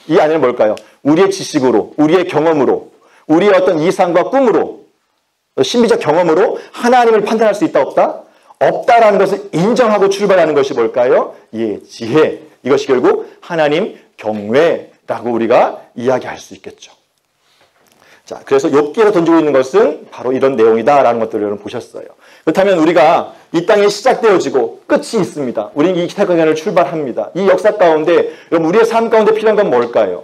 이 안에는 뭘까요? 우리의 지식으로, 우리의 경험으로, 우리의 어떤 이상과 꿈으로, 신비적 경험으로 하나님을 판단할 수 있다 없다? 없다라는 것을 인정하고 출발하는 것이 뭘까요? 예, 지혜. 이것이 결국 하나님 경외라고 우리가 이야기할 수 있겠죠. 자, 그래서 욥기에서 던지고 있는 것은 바로 이런 내용이다라는 것들을 여러분 보셨어요. 그렇다면 우리가 이 땅에 시작되어지고 끝이 있습니다. 우리는 이 세계관을 출발합니다. 이 역사 가운데 여러분 우리의 삶 가운데 필요한 건 뭘까요?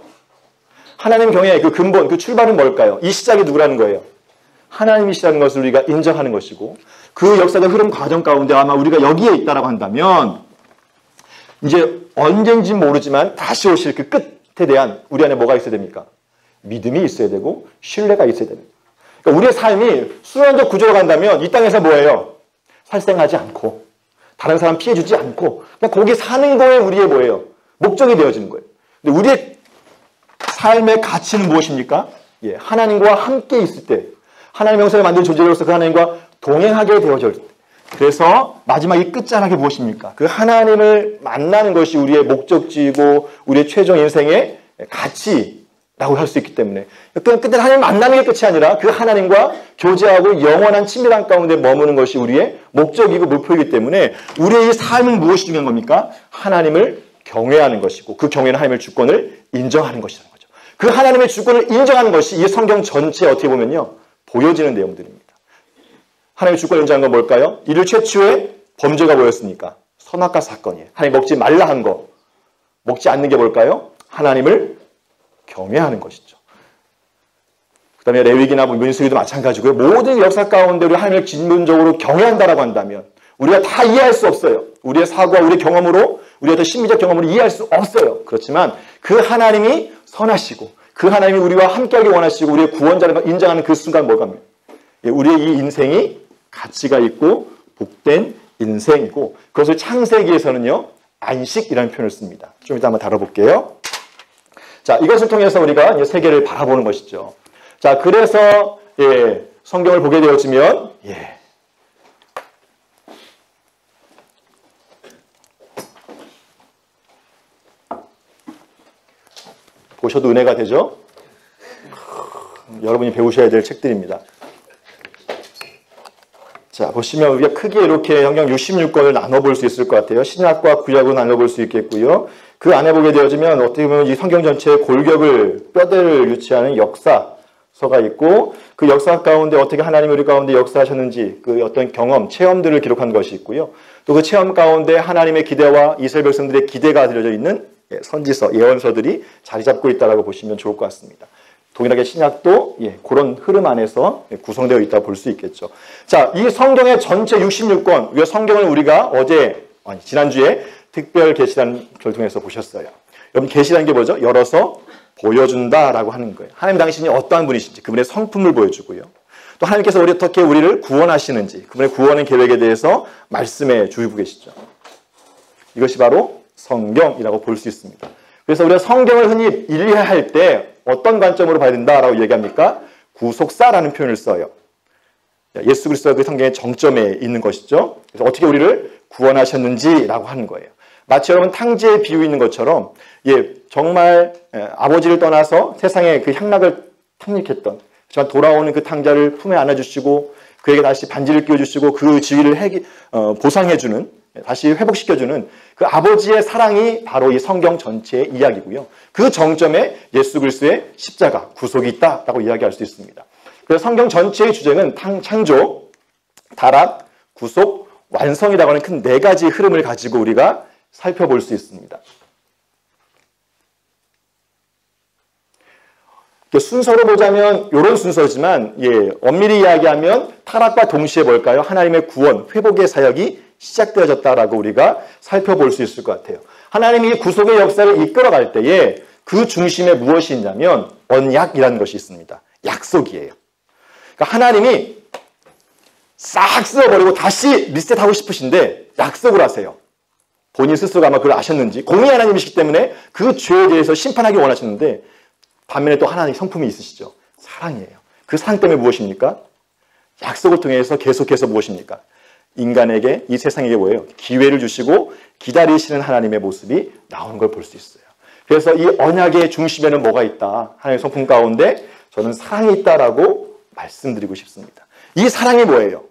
하나님 경외의 그 근본, 그 출발은 뭘까요? 이 시작이 누구라는 거예요? 하나님이시라는 것을 우리가 인정하는 것이고 그 역사적 흐름 과정 가운데 아마 우리가 여기에 있다라고 한다면 이제 언젠지 모르지만 다시 오실 그 끝에 대한 우리 안에 뭐가 있어야 됩니까? 믿음이 있어야 되고 신뢰가 있어야 됩니다. 그러니까 우리의 삶이 수련적 구조로 간다면 이 땅에서 뭐예요? 살생하지 않고 다른 사람 피해주지 않고 그냥 거기 사는 거에 우리의 뭐예요? 목적이 되어지는 거예요. 근데 우리의 삶의 가치는 무엇입니까? 예, 하나님과 함께 있을 때 하나님의 형상을 만든 존재로서 그 하나님과 동행하게 되어질 때 그래서 마지막 이 끝자락이 무엇입니까? 그 하나님을 만나는 것이 우리의 목적지이고 우리의 최종 인생의 가치라고 할 수 있기 때문에 끝에 하나님 만나는 게 끝이 아니라 그 하나님과 교제하고 영원한 친밀한 가운데 머무는 것이 우리의 목적이고 목표이기 때문에 우리의 이 삶은 무엇이 중요한 겁니까? 하나님을 경외하는 것이고 그 경외는 하나님의 주권을 인정하는 것이라는 거죠. 그 하나님의 주권을 인정하는 것이 이 성경 전체에 어떻게 보면요 보여지는 내용들입니다. 하나님의 주권을 인정하는 건 뭘까요? 이를 최초의 범죄가 뭐였습니까? 선악과 사건이에요. 하나님 먹지 말라 한 거. 먹지 않는 게 뭘까요? 하나님을 경외하는 것이죠. 그 다음에 레위기나 민수기도 마찬가지고요. 모든 역사 가운데 우리 하나님을 근본적으로 경외한다라고 한다면 우리가 다 이해할 수 없어요. 우리의 사고와 우리의 경험으로 우리의 어떤 심리적 경험으로 이해할 수 없어요. 그렇지만 그 하나님이 선하시고 그 하나님이 우리와 함께하기 원하시고 우리의 구원자를 인정하는 그 순간 뭘까? 우리의 이 인생이 가치가 있고 복된 인생이고 그것을 창세기에서는요 안식이라는 표현을 씁니다. 좀 이따 한번 다뤄볼게요. 자, 이것을 통해서 우리가 이제 세계를 바라보는 것이죠. 자, 그래서 예, 성경을 보게 되어지면 예. 보셔도 은혜가 되죠? 여러분이 배우셔야 될 책들입니다. 자, 보시면 우리가 크게 이렇게 성경 66권을 나눠볼 수 있을 것 같아요. 신약과 구약으로 나눠볼 수 있겠고요. 그 안에 보게 되어지면 어떻게 보면 이 성경 전체의 골격을, 뼈대를 유치하는 역사서가 있고 그 역사 가운데 어떻게 하나님이 우리 가운데 역사하셨는지 그 어떤 경험, 체험들을 기록한 것이 있고요. 또 그 체험 가운데 하나님의 기대와 이스라엘 백성들의 기대가 들어져 있는 선지서, 예언서들이 자리 잡고 있다고 보시면 좋을 것 같습니다. 동일하게 신약도 그런 흐름 안에서 구성되어 있다고 볼 수 있겠죠. 자, 이 성경의 전체 66권, 이 성경을 우리가 지난주에 특별 계시라는 걸 통해서 보셨어요. 여러분, 계시라는 게 뭐죠? 열어서 보여준다라고 하는 거예요. 하나님 당신이 어떠한 분이신지, 그분의 성품을 보여주고요. 또 하나님께서 어떻게 우리를 구원하시는지, 그분의 구원의 계획에 대해서 말씀해 주고 계시죠. 이것이 바로 성경이라고 볼 수 있습니다. 그래서 우리가 성경을 흔히 이해할 때 어떤 관점으로 봐야 된다라고 얘기합니까? 구속사라는 표현을 써요. 예수 그리스도가 그 성경의 정점에 있는 것이죠. 그래서 어떻게 우리를 구원하셨는지라고 하는 거예요. 마치 여러분 탕자에 비유 있는 것처럼 정말 아버지를 떠나서 세상에 그 향락을 탕립했던 하지만 돌아오는 그 탕자를 품에 안아주시고 그에게 다시 반지를 끼워주시고 그 지위를 보상해주는 다시 회복시켜주는 그 아버지의 사랑이 바로 이 성경 전체의 이야기고요. 그 정점에 예수 그리스도의 십자가, 구속이 있다라고 이야기할 수 있습니다. 그래서 성경 전체의 주제는 창조, 타락, 구속, 완성이라고 하는 큰 네 가지 흐름을 가지고 우리가 살펴볼 수 있습니다. 순서로 보자면 이런 순서지만 엄밀히 이야기하면 타락과 동시에 뭘까요? 하나님의 구원, 회복의 사역이 시작되어졌다라고 우리가 살펴볼 수 있을 것 같아요. 하나님이 구속의 역사를 이끌어갈 때에 그 중심에 무엇이 있냐면 언약이라는 것이 있습니다. 약속이에요. 그러니까 하나님이 싹 쓸어버리고 다시 리셋하고 싶으신데 약속을 하세요. 본인 스스로가 아마 그걸 아셨는지 공의 하나님이시기 때문에 그 죄에 대해서 심판하기 원하셨는데 반면에 또 하나님의 성품이 있으시죠. 사랑이에요. 그 사랑 때문에 무엇입니까? 약속을 통해서 계속해서 무엇입니까? 인간에게, 이 세상에게 뭐예요? 기회를 주시고 기다리시는 하나님의 모습이 나오는 걸 볼 수 있어요. 그래서 이 언약의 중심에는 뭐가 있다? 하나님의 성품 가운데 저는 사랑이 있다라고 말씀드리고 싶습니다. 이 사랑이 뭐예요?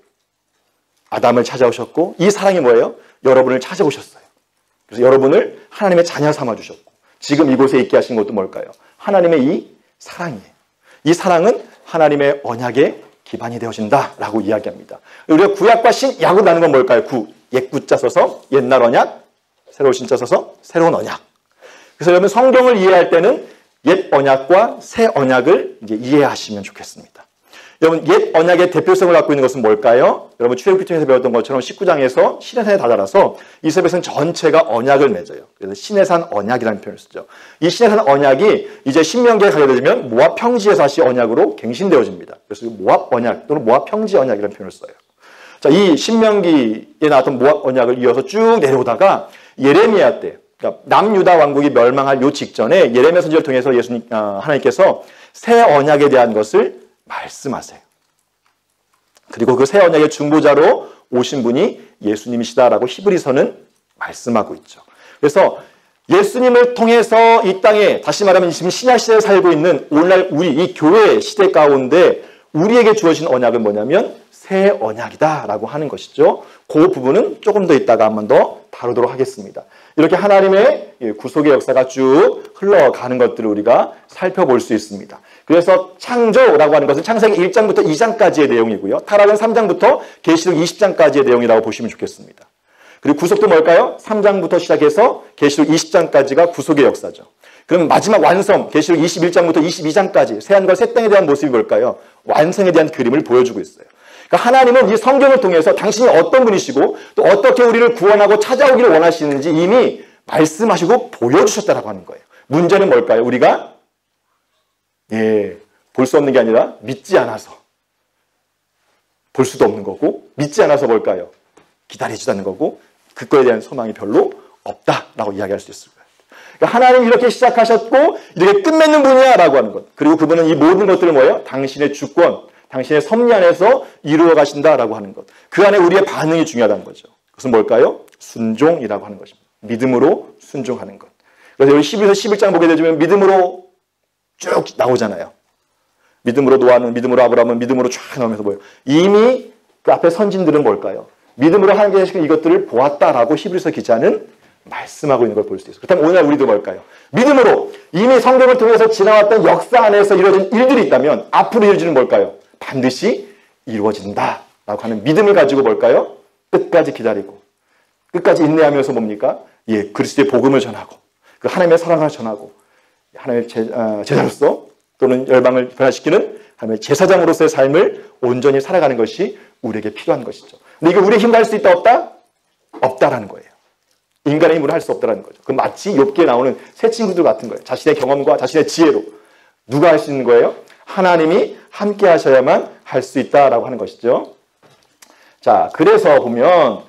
아담을 찾아오셨고 이 사랑이 뭐예요? 여러분을 찾아오셨어요. 그래서 여러분을 하나님의 자녀 삼아주셨고 지금 이곳에 있게 하신 것도 뭘까요? 하나님의 이 사랑이에요. 이 사랑은 하나님의 언약의 기반이 되어진다라고 이야기합니다. 우리가 구약과 신약으로 나눈 건 뭘까요? 옛 구자 써서 옛날 언약, 새로운 신자 써서 새로운 언약. 그래서 여러분 성경을 이해할 때는 옛 언약과 새 언약을 이제 이해하시면 좋겠습니다. 여러분 옛 언약의 대표성을 갖고 있는 것은 뭘까요? 여러분 출애굽기 통해서 배웠던 것처럼 19장에서 시내산에 다다라서 이스라엘 백성 전체가 언약을 맺어요. 그래서 시내산 언약이라는 표현을 쓰죠. 이 시내산 언약이 이제 신명기에 가게 되면 모압 평지에서 다시 언약으로 갱신되어집니다. 그래서 모압 언약 또는 모압 평지 언약이라는 표현을 써요. 자, 이 신명기에 나왔던 모압 언약을 이어서 쭉 내려오다가 예레미야 때, 그러니까 남유다 왕국이 멸망할 요 직전에 예레미야 선지자를 통해서 하나님께서 새 언약에 대한 것을 말씀하세요. 그리고 그 새 언약의 중보자로 오신 분이 예수님이시다라고 히브리서는 말씀하고 있죠. 그래서 예수님을 통해서 이 땅에 다시 말하면 지금 신약 시대에 살고 있는 오늘날 우리 이 교회 시대 가운데 우리에게 주어진 언약은 뭐냐면 새 언약이다라고 하는 것이죠. 그 부분은 조금 더 있다가 한 번 더 다루도록 하겠습니다. 이렇게 하나님의 구속의 역사가 쭉 흘러가는 것들을 우리가 살펴볼 수 있습니다. 그래서 창조라고 하는 것은 창세기 1장부터 2장까지의 내용이고요. 타락은 3장부터 계시록 20장까지의 내용이라고 보시면 좋겠습니다. 그리고 구속도 뭘까요? 3장부터 시작해서 계시록 20장까지가 구속의 역사죠. 그럼 마지막 완성, 계시록 21장부터 22장까지 새하늘과 새 땅에 대한 모습이 뭘까요? 완성에 대한 그림을 보여주고 있어요. 그러니까 하나님은 이 성경을 통해서 당신이 어떤 분이시고 또 어떻게 우리를 구원하고 찾아오기를 원하시는지 이미 말씀하시고 보여주셨다라고 하는 거예요. 문제는 뭘까요? 우리가 볼 수 없는 게 아니라 믿지 않아서 볼 수도 없는 거고 믿지 않아서 뭘까요? 기다리지도 않는 거고 그거에 대한 소망이 별로 없다라고 이야기할 수 있을 거예요. 그러니까 하나님 이렇게 시작하셨고 이렇게 끝맺는 분이야라고 하는 것. 그리고 그분은 이 모든 것들을 뭐예요? 당신의 주권, 당신의 섭리 안에서 이루어 가신다라고 하는 것. 그 안에 우리의 반응이 중요하다는 거죠. 그것은 뭘까요? 순종이라고 하는 것입니다. 믿음으로 순종하는 것. 그래서 여기 12서 11장 보게 되면 믿음으로 쭉 나오잖아요. 믿음으로 노아는, 믿음으로 아브라함은, 믿음으로 쫙 나오면서 뭐예요? 이미 그 앞에 선진들은 뭘까요? 믿음으로 하나님께서 이것들을 보았다라고 히브리서 기자는 말씀하고 있는 걸 볼 수 있어요. 그렇다면 오늘 우리도 뭘까요? 믿음으로 이미 성경을 통해서 지나왔던 역사 안에서 이루어진 일들이 있다면 앞으로 이루어지는 뭘까요? 반드시 이루어진다라고 하는 믿음을 가지고 뭘까요? 끝까지 기다리고 끝까지 인내하면서 뭡니까? 그리스도의 복음을 전하고 그 하나님의 사랑을 전하고 하나님의 제자로서 또는 열방을 변화시키는 하나님의 제사장으로서의 삶을 온전히 살아가는 것이 우리에게 필요한 것이죠. 근데 이게 우리의 힘으로 할 수 있다 없다? 없다라는 거예요. 인간의 힘으로 할 수 없다라는 거죠. 그 마치 욥기에 나오는 새 친구들 같은 거예요. 자신의 경험과 자신의 지혜로. 누가 할 수 있는 거예요? 하나님이 함께 하셔야만 할 수 있다라고 하는 것이죠. 자, 그래서 보면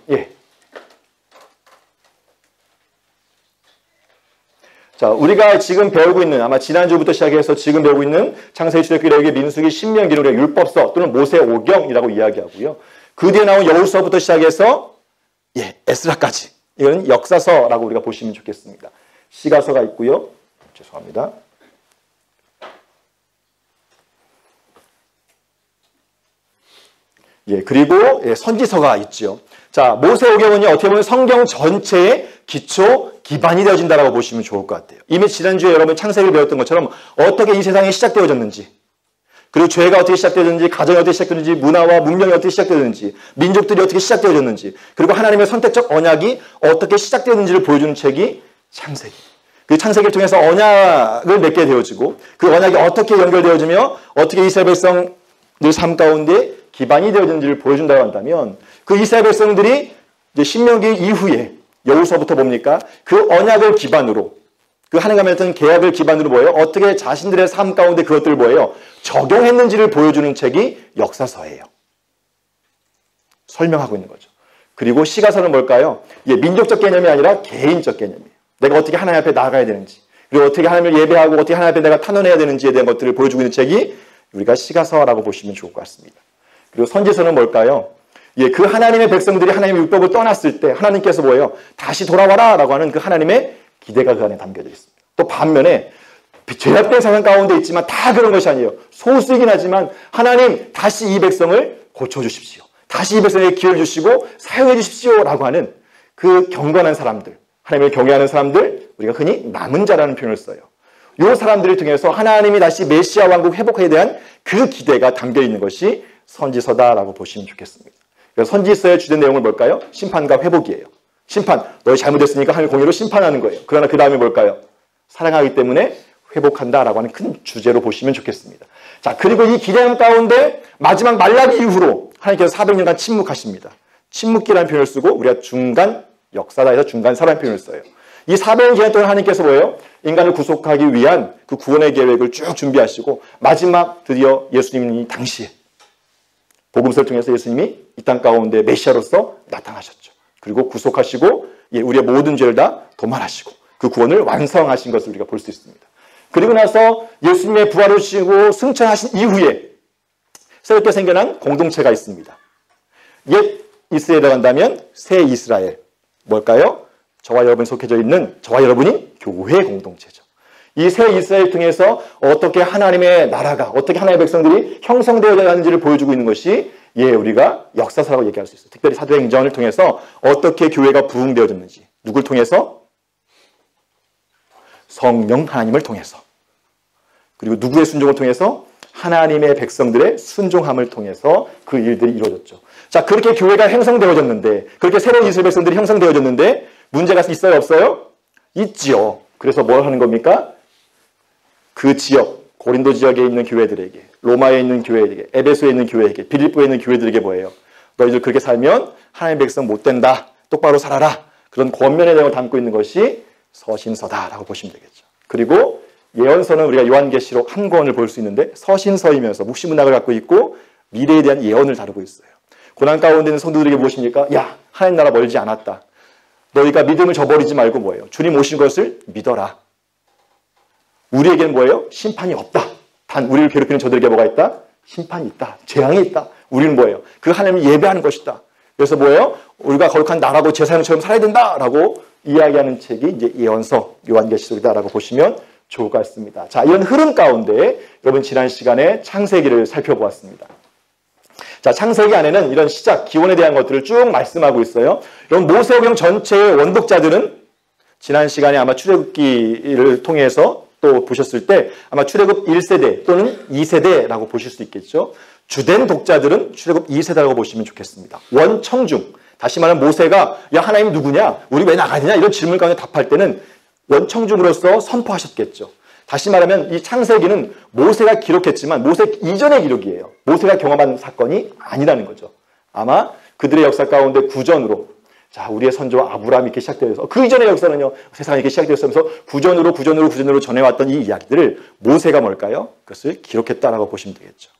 자, 우리가 지금 배우고 있는 아마 지난주부터 시작해서 지금 배우고 있는 창세기, 출애굽기, 레위기, 민수기, 신명기를 우리가 율법서 또는 모세오경이라고 이야기하고요. 그 뒤에 나온 여호수아부터 시작해서 에스라까지 이건 역사서라고 우리가 보시면 좋겠습니다. 시가서가 있고요. 죄송합니다. 그리고 선지서가 있죠. 자, 모세오경은요, 어떻게 보면 성경 전체의 기초, 기반이 되어진다라고 보시면 좋을 것 같아요. 이미 지난주에 여러분 창세기를 배웠던 것처럼 어떻게 이 세상이 시작되어졌는지, 그리고 죄가 어떻게 시작되어졌는지, 가정이 어떻게 시작되었는지, 문화와 문명이 어떻게 시작되었는지, 민족들이 어떻게 시작되어졌는지, 그리고 하나님의 선택적 언약이 어떻게 시작되었는지를 보여주는 책이 창세기. 그 창세기를 통해서 언약을 맺게 되어지고 그 언약이 어떻게 연결되어지며 어떻게 이스라엘 백성들 삶 가운데 기반이 되어진지를 보여준다고 한다면 그 이스라엘 백성들이 이제 신명기 이후에 여호수아부터 뭡니까? 그 언약을 기반으로 그 하나님과 맺은 계약을 기반으로 뭐예요? 어떻게 자신들의 삶 가운데 그것들을 뭐예요? 적용했는지를 보여주는 책이 역사서예요. 설명하고 있는 거죠. 그리고 시가서는 뭘까요? 민족적 개념이 아니라 개인적 개념이에요. 내가 어떻게 하나님 앞에 나아가야 되는지, 그리고 어떻게 하나님을 예배하고 어떻게 하나님 앞에 내가 탄원해야 되는지에 대한 것들을 보여주고 있는 책이 우리가 시가서라고 보시면 좋을 것 같습니다. 그리고 선지서는 뭘까요? 그 하나님의 백성들이 하나님의 율법을 떠났을 때 하나님께서 뭐예요? 다시 돌아와라 라고 하는 그 하나님의 기대가 그 안에 담겨져 있습니다. 또 반면에 죄악된 세상 가운데 있지만 다 그런 것이 아니에요. 소수이긴 하지만 하나님 다시 이 백성을 고쳐주십시오. 다시 이 백성에게 기회를 주시고 사용해 주십시오라고 하는 그 경건한 사람들, 하나님을 경외하는 사람들, 우리가 흔히 남은 자라는 표현을 써요. 이 사람들을 통해서 하나님이 다시 메시아 왕국 회복에 대한 그 기대가 담겨있는 것이 선지서다라고 보시면 좋겠습니다. 그래서 선지서의 주된 내용은 뭘까요? 심판과 회복이에요. 심판, 너희 잘못했으니까 하늘 공의로 심판하는 거예요. 그러나 그 다음에 뭘까요? 사랑하기 때문에 회복한다라고 하는 큰 주제로 보시면 좋겠습니다. 자, 그리고 이 기대함 가운데 마지막 말라기 이후로 하나님께서 400년간 침묵하십니다. 침묵기라는 표현을 쓰고 우리가 중간 역사다 해서 중간사라는 표현을 써요. 이 400년 기간 동안 하나님께서 뭐예요? 인간을 구속하기 위한 그 구원의 계획을 쭉 준비하시고 마지막 드디어 예수님이 당시에 복음서를 통해서 예수님이 이 땅 가운데 메시아로서 나타나셨죠. 그리고 구속하시고 우리의 모든 죄를 다 도말하시고 그 구원을 완성하신 것을 우리가 볼 수 있습니다. 그리고 나서 예수님의 부활을 주시고 승천하신 이후에 새롭게 생겨난 공동체가 있습니다. 옛 이스라엘에 간다면 새 이스라엘. 뭘까요? 저와 여러분이 속해져 있는 저와 여러분이 교회 공동체죠. 이 새 이스라엘을 통해서 어떻게 하나님의 나라가, 어떻게 하나님의 백성들이 형성되어야 하는지를 보여주고 있는 것이 우리가 역사서라고 얘기할 수 있어요. 특별히 사도행전을 통해서 어떻게 교회가 부흥되어졌는지. 누굴 통해서? 성령 하나님을 통해서. 그리고 누구의 순종을 통해서? 하나님의 백성들의 순종함을 통해서 그 일들이 이루어졌죠. 자, 그렇게 교회가 형성되어졌는데, 그렇게 새로운 이스라엘 백성들이 형성되어졌는데 문제가 있어요, 없어요? 있지요. 그래서 뭘 하는 겁니까? 그 지역, 고린도 지역에 있는 교회들에게, 로마에 있는 교회에게, 에베소에 있는 교회에게, 빌립보에 있는 교회들에게 뭐예요? 너희들 그렇게 살면 하나님의 백성 못 된다. 똑바로 살아라. 그런 권면의 내용을 담고 있는 것이 서신서다라고 보시면 되겠죠. 그리고 예언서는 우리가 요한계시록 한 권을 볼 수 있는데 서신서이면서 묵시문학을 갖고 있고 미래에 대한 예언을 다루고 있어요. 고난 가운데 있는 성도들에게 무엇입니까? 야, 하나님 나라 멀지 않았다. 너희가 믿음을 저버리지 말고 뭐예요? 주님 오신 것을 믿어라. 우리에게는 뭐예요? 심판이 없다. 단 우리를 괴롭히는 저들에게 뭐가 있다? 심판이 있다. 재앙이 있다. 우리는 뭐예요? 그 하나님을 예배하는 것이다. 그래서 뭐예요? 우리가 거룩한 나라고 제사장처럼 살아야 된다라고 이야기하는 책이 이제 예언서 요한계시록이다라고 보시면 좋을 것 같습니다. 자, 이런 흐름 가운데 여러분 지난 시간에 창세기를 살펴보았습니다. 자, 창세기 안에는 이런 시작, 기원에 대한 것들을 쭉 말씀하고 있어요. 여러분 모세오경 전체의 원독자들은 지난 시간에 아마 출애굽기를 통해서 또 보셨을 때 아마 출애굽 1세대 또는 2세대라고 보실 수 있겠죠. 주된 독자들은 출애굽 2세대라고 보시면 좋겠습니다. 원청중, 다시 말하면 모세가 야 하나님 누구냐? 우리 왜 나가느냐? 이런 질문 가운데 답할 때는 원청중으로서 선포하셨겠죠. 다시 말하면 이 창세기는 모세가 기록했지만 모세 이전의 기록이에요. 모세가 경험한 사건이 아니라는 거죠. 아마 그들의 역사 가운데 구전으로 자 우리의 선조 아브라함이 이렇게 시작되어서 그 이전의 역사는요. 세상이 이렇게 시작되었으면서 구전으로 전해왔던 이 이야기들을 모세가 뭘까요? 그것을 기록했다라고 보시면 되겠죠.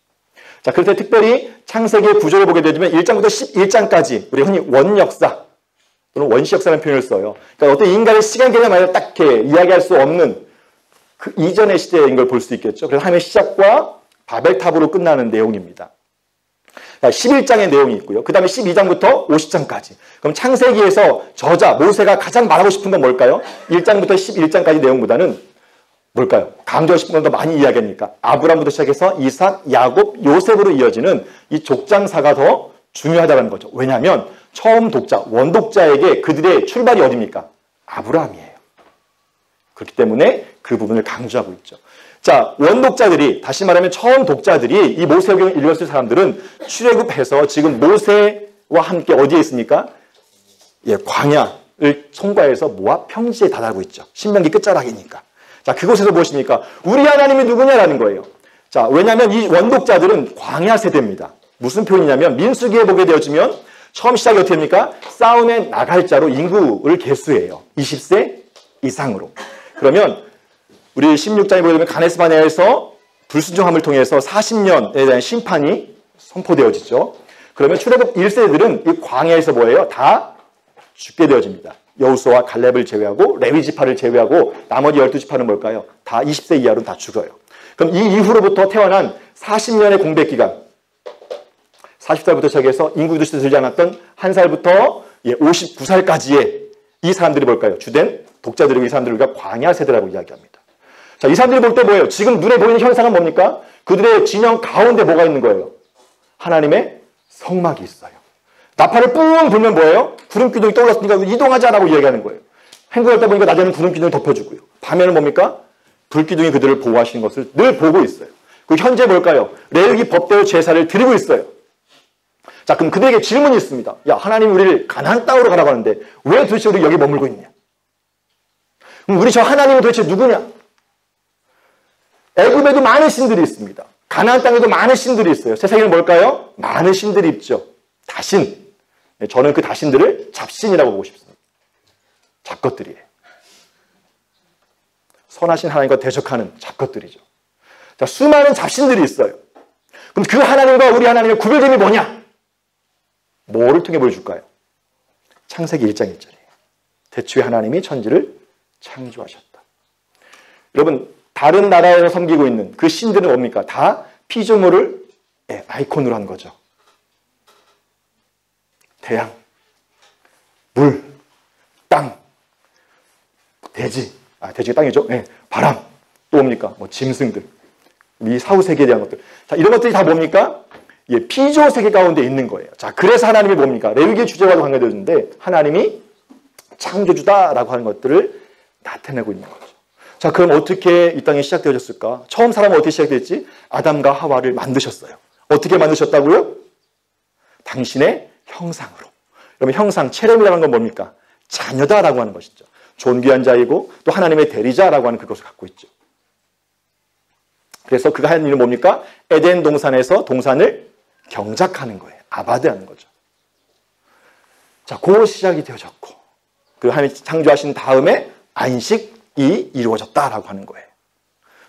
자, 그래서 특별히 창세기의 구조를 보게 되면 1장부터 11장까지 우리 흔히 원역사 또는 원시역사라는 표현을 써요. 그러니까 어떤 인간의 시간 개념을 딱 이렇게 이야기할 수 없는 그 이전의 시대인 걸 볼 수 있겠죠. 그래서 하나님의 시작과 바벨탑으로 끝나는 내용입니다. 11장의 내용이 있고요. 그 다음에 12장부터 50장까지. 그럼 창세기에서 저자 모세가 가장 말하고 싶은 건 뭘까요? 1장부터 11장까지 내용보다는 뭘까요? 강조하고 싶은 건 더 많이 이야기하니까 아브라함부터 시작해서 이삭, 야곱, 요셉으로 이어지는 이 족장사가 더 중요하다는 거죠. 왜냐하면 처음 독자, 원독자에게 그들의 출발이 어디입니까? 아브라함이에요. 그렇기 때문에 그 부분을 강조하고 있죠. 자, 원독자들이, 다시 말하면 처음 독자들이 이 모세오경을 읽었을 사람들은 출애굽해서 지금 모세와 함께 어디에 있습니까? 광야를 통과해서 모압 평지에 다다르고 있죠. 신명기 끝자락이니까. 자, 그곳에서 무엇입니까? 우리 하나님이 누구냐라는 거예요. 자, 왜냐하면 이 원독자들은 광야 세대입니다. 무슨 표현이냐면 민수기에 보게 되어지면 처음 시작이 어떻게 됩니까? 싸움에 나갈 자로 인구를 계수해요. 20세 이상으로. 그러면 우리 16장에 보게 되면 가네스바네아에서 불순종함을 통해서 40년에 대한 심판이 선포되어지죠. 그러면 출애굽 1세들은 이 광야에서 뭐예요? 다 죽게 되어집니다. 여호수아와 갈렙을 제외하고 레위 지파를 제외하고 나머지 12지파는 뭘까요? 다 20세 이하로는 다 죽어요. 그럼 이 이후로부터 태어난 40년의 공백 기간 40살부터 시작해서 인구도 들지 않았던 1살부터 59살까지의 이 사람들이 뭘까요? 주된 독자들이고 이 사람들을 우리가 광야 세대라고 이야기합니다. 자, 이 사람들이 볼 때 뭐예요? 지금 눈에 보이는 현상은 뭡니까? 그들의 진영 가운데 뭐가 있는 거예요? 하나님의 성막이 있어요. 나팔을 뿡 불면 뭐예요? 구름 기둥이 떠올랐으니까 이동하자라고 이야기하는 거예요. 행군할 때 보니까 낮에는 구름 기둥을 덮여주고요. 밤에는 뭡니까? 불 기둥이 그들을 보호하시는 것을 늘 보고 있어요. 그 현재 뭘까요? 레위기 법대로 제사를 드리고 있어요. 자, 그럼 그들에게 질문이 있습니다. 야, 하나님이 우리를 가나안 땅으로 가라고 하는데 왜 도대체 우리 여기 머물고 있냐? 그럼 우리 저 하나님은 도대체 누구냐? 애굽에도 많은 신들이 있습니다. 가나안 땅에도 많은 신들이 있어요. 세상에는 뭘까요? 많은 신들이 있죠. 다신. 저는 그 다신들을 잡신이라고 보고 싶습니다. 잡것들이에요. 선하신 하나님과 대적하는 잡것들이죠. 자, 수많은 잡신들이 있어요. 그럼 그 하나님과 우리 하나님의 구별점이 뭐냐? 뭐를 통해 보여줄까요? 창세기 1장 1절이에요. 태초에 하나님이 천지를 창조하셨다. 여러분, 다른 나라에서 섬기고 있는 그 신들은 뭡니까? 다 피조물을 아이콘으로 한 거죠. 태양, 물, 땅, 돼지, 돼지가 땅이죠. 네, 바람, 또 뭡니까? 뭐 짐승들, 이 사후세계에 대한 것들. 자, 이런 것들이 다 뭡니까? 예, 피조세계 가운데 있는 거예요. 자, 그래서 하나님이 뭡니까? 레위기의 주제와도 관계되는데 하나님이 창조주다라고 하는 것들을 나타내고 있는 거죠. 자, 그럼 어떻게 이 땅이 시작되어졌을까? 처음 사람은 어떻게 시작됐지? 아담과 하와를 만드셨어요. 어떻게 만드셨다고요? 당신의 형상으로. 그러면 형상, 체렘이라는 건 뭡니까? 자녀다라고 하는 것이죠. 존귀한 자이고 또 하나님의 대리자라고 하는 그것을 갖고 있죠. 그래서 그가 하는 일은 뭡니까? 에덴 동산에서 동산을 경작하는 거예요. 아바드하는 거죠. 자, 그 시작이 되어졌고 그 하나님이 창조하신 다음에 안식이 이루어졌다라고 하는 거예요.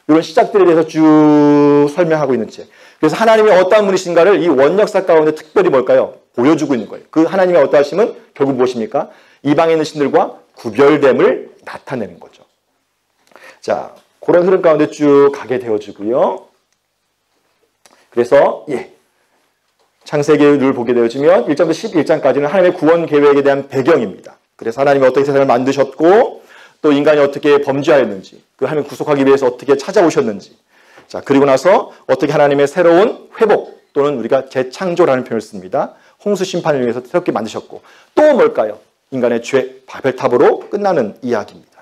이런 시작들에 대해서 쭉 설명하고 있는 책. 그래서 하나님이 어떠한 분이신가를 이 원역사 가운데 특별히 뭘까요? 보여주고 있는 거예요. 그 하나님의 어떠하심은 결국 무엇입니까? 이방에 있는 신들과 구별됨을 나타내는 거죠. 자, 그런 흐름 가운데 쭉 가게 되어지고요. 그래서 창세기를 보게 되어지면 1장부터 11장까지는 하나님의 구원 계획에 대한 배경입니다. 그래서 하나님이 어떻게 세상을 만드셨고 또 인간이 어떻게 범죄하였는지 그 하나님을 구속하기 위해서 어떻게 찾아오셨는지 자, 그리고 나서 어떻게 하나님의 새로운 회복 또는 우리가 재창조라는 표현을 씁니다. 홍수 심판을 위해서 새롭게 만드셨고 또 뭘까요? 인간의 죄, 바벨탑으로 끝나는 이야기입니다.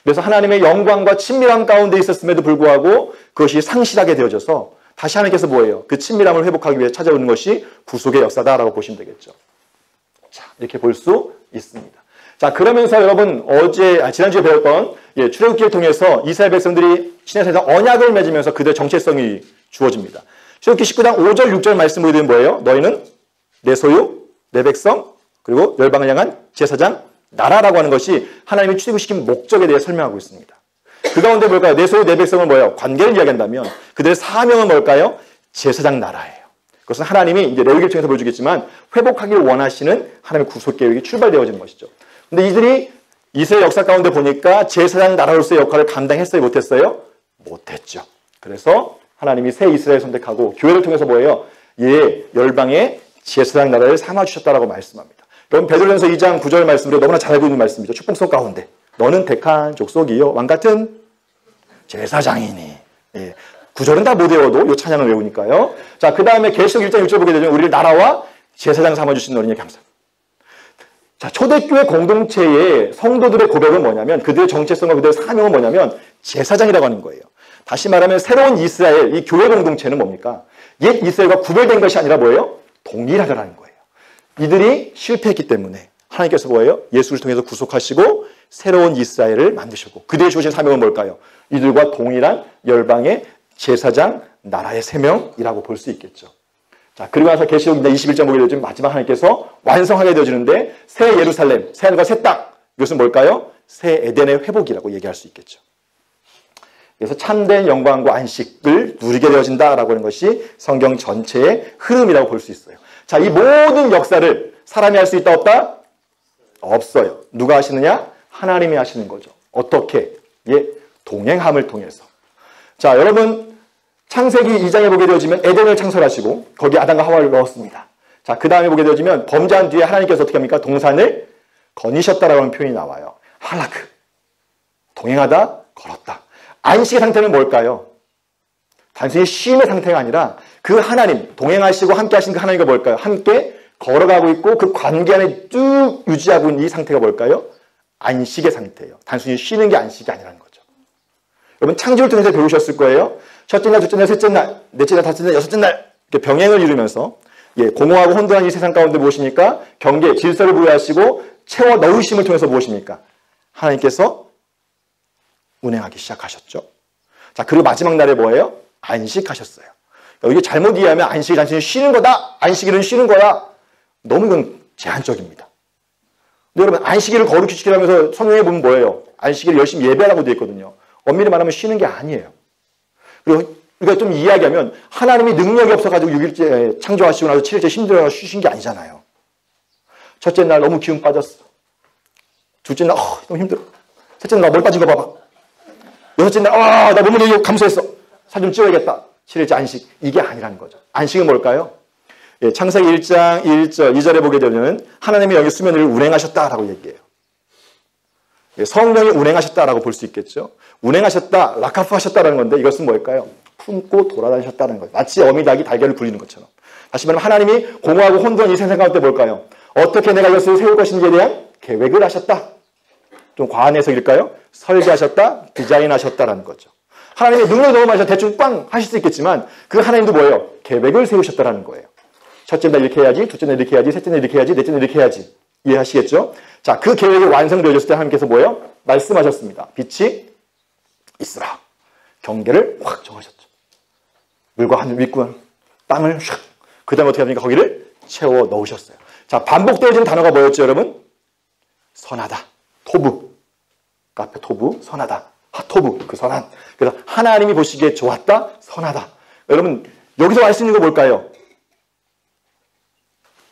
그래서 하나님의 영광과 친밀함 가운데 있었음에도 불구하고 그것이 상실하게 되어져서 다시 하나님께서 뭐예요? 그 친밀함을 회복하기 위해 찾아오는 것이 구속의 역사다라고 보시면 되겠죠. 자, 이렇게 볼 수 있습니다. 자, 그러면서 여러분 지난주에 배웠던 출애굽기를 통해서 이스라엘 백성들이 신의 세상 언약을 맺으면서 그들의 정체성이 주어집니다. 출애굽기 19장 5절 6절 말씀 보게 되면 뭐예요? 너희는 내 소유, 내 백성, 그리고 열방을 향한 제사장, 나라라고 하는 것이 하나님이 출애굽시킨 목적에 대해 설명하고 있습니다. 그 가운데 뭘까요? 내 소유, 내 백성은 뭐예요? 관계를 이야기한다면 그들의 사명은 뭘까요? 제사장 나라예요. 그것은 하나님이 이제 레위기를 통해서 보여주겠지만 회복하기를 원하시는 하나님의 구속 계획이 출발되어지는 것이죠. 근데 이들이 이스라엘 역사 가운데 보니까 제사장 나라로서의 역할을 감당했어요? 못했어요? 못했죠. 그래서 하나님이 새 이스라엘 선택하고 교회를 통해서 뭐예요? 열방의 제사장 나라를 삼아주셨다라고 말씀합니다. 여러분 베드로전서 2장 9절 말씀으로 너무나 잘 알고 있는 말씀이죠. 축복성 가운데 너는 택한 족속이요 왕같은 제사장이니. 9절은 다 못 외워도 이 찬양을 외우니까요. 자, 그 다음에 계시록 1장 6절 보게 되면 우리를 나라와 제사장 삼아주신 너희에게 감사합니다. 자, 초대교회 공동체의 성도들의 고백은 뭐냐면 그들의 정체성과 그들의 사명은 뭐냐면 제사장이라고 하는 거예요. 다시 말하면 새로운 이스라엘, 이 교회 공동체는 뭡니까? 옛 이스라엘과 구별된 것이 아니라 뭐예요? 동일하다는 거예요. 이들이 실패했기 때문에 하나님께서 뭐예요? 예수를 통해서 구속하시고 새로운 이스라엘을 만드셨고 그들의 주어진 사명은 뭘까요? 이들과 동일한 열방의 제사장 나라의 세명이라고 볼 수 있겠죠. 자, 그리고 나서 계시록 21장 보게 되면 마지막 하나님께서 완성하게 되어지는데 새 예루살렘, 새 하늘과 새 땅 이것은 뭘까요? 새 에덴의 회복이라고 얘기할 수 있겠죠. 그래서 참된 영광과 안식을 누리게 되어진다라고 하는 것이 성경 전체의 흐름이라고 볼 수 있어요. 자, 이 모든 역사를 사람이 할 수 있다 없다? 없어요. 누가 하시느냐? 하나님이 하시는 거죠. 어떻게? 동행함을 통해서. 자, 여러분 창세기 2장에 보게 되어지면 에덴을 창설하시고 거기 아담과 하와를 넣었습니다. 자, 그 다음에 보게 되어지면 범죄한 뒤에 하나님께서 어떻게 합니까? 동산을 거니셨다라고 하는 표현이 나와요. 할라크. 동행하다, 걸었다. 안식의 상태는 뭘까요? 단순히 쉼의 상태가 아니라 그 하나님, 동행하시고 함께 하신 그 하나님과 뭘까요? 함께 걸어가고 있고 그 관계 안에 쭉 유지하고 있는 이 상태가 뭘까요? 안식의 상태예요. 단순히 쉬는 게 안식이 아니라는 거죠. 여러분 창조를 통해서 배우셨을 거예요. 첫째 날, 둘째 날, 셋째 날, 넷째 날, 다섯째 날, 여섯째 날 이렇게 병행을 이루면서 공허하고 혼돈한 이 세상 가운데 무엇입니까? 경계, 질서를 부여하시고 채워 넣으심을 통해서 무엇입니까? 하나님께서 운행하기 시작하셨죠. 자, 그리고 마지막 날에 뭐예요? 안식하셨어요. 이게 잘못 이해하면 안식이 단순히 쉬는 거다. 안식일은 쉬는 거야. 너무 이건 제한적입니다. 근데 여러분 안식일을 거룩히 지키라면서 성경에 보면 뭐예요? 안식일을 열심히 예배하라고 되어 있거든요. 엄밀히 말하면 쉬는 게 아니에요. 그리고 우리가 좀 이야기하면 하나님이 능력이 없어가지고 6일째 창조하시고 나서 7일째 힘들어서 쉬신 게 아니잖아요. 첫째 날 너무 기운 빠졌어. 둘째 날 너무 힘들어. 셋째 날 나 머리 빠진 거 봐봐. 여섯째 날 나 몸을 감소했어. 살 좀 찌워야겠다. 7일째 안식. 이게 아니라는 거죠. 안식은 뭘까요? 창세기 1장 1절 2절에 보게 되면 하나님이 여기 수면 위를 운행하셨다라고 얘기해요. 성령이 운행하셨다라고 볼 수 있겠죠. 운행하셨다, 라카프 하셨다라는 건데 이것은 뭘까요? 품고 돌아다니셨다는 거예요. 마치 어미닭이 달걀을 굴리는 것처럼. 다시 말하면 하나님이 공허하고 혼돈한 이 세상 가운데 뭘까요? 어떻게 내가 이것을 세울 것인지에 대한 계획을 하셨다. 좀 과한 해석일까요? 설계하셨다, 디자인하셨다라는 거죠. 하나님의 능력이 너무 많아서 대충 빵 하실 수 있겠지만 그 하나님도 뭐예요? 계획을 세우셨다라는 거예요. 첫째 날 이렇게 해야지, 둘째 날 이렇게 해야지, 셋째 날 이렇게 해야지, 넷째 날 이렇게 해야지. 이해하시겠죠? 자, 그 계획이 완성되어졌을 때 하나님께서 뭐예요? 말씀하셨습니다. 빛이 있으라. 경계를 확 정하셨죠. 물과 하늘, 윗과 땅을 샥. 그 다음에 어떻게 합니까? 거기를 채워 넣으셨어요. 자, 반복되어지는 단어가 뭐였죠, 여러분? 선하다. 토부. 카페 토부, 선하다. 핫토부, 그 선한. 그래서 하나님이 보시기에 좋았다, 선하다. 여러분, 여기서 알 수 있는 거 뭘까요?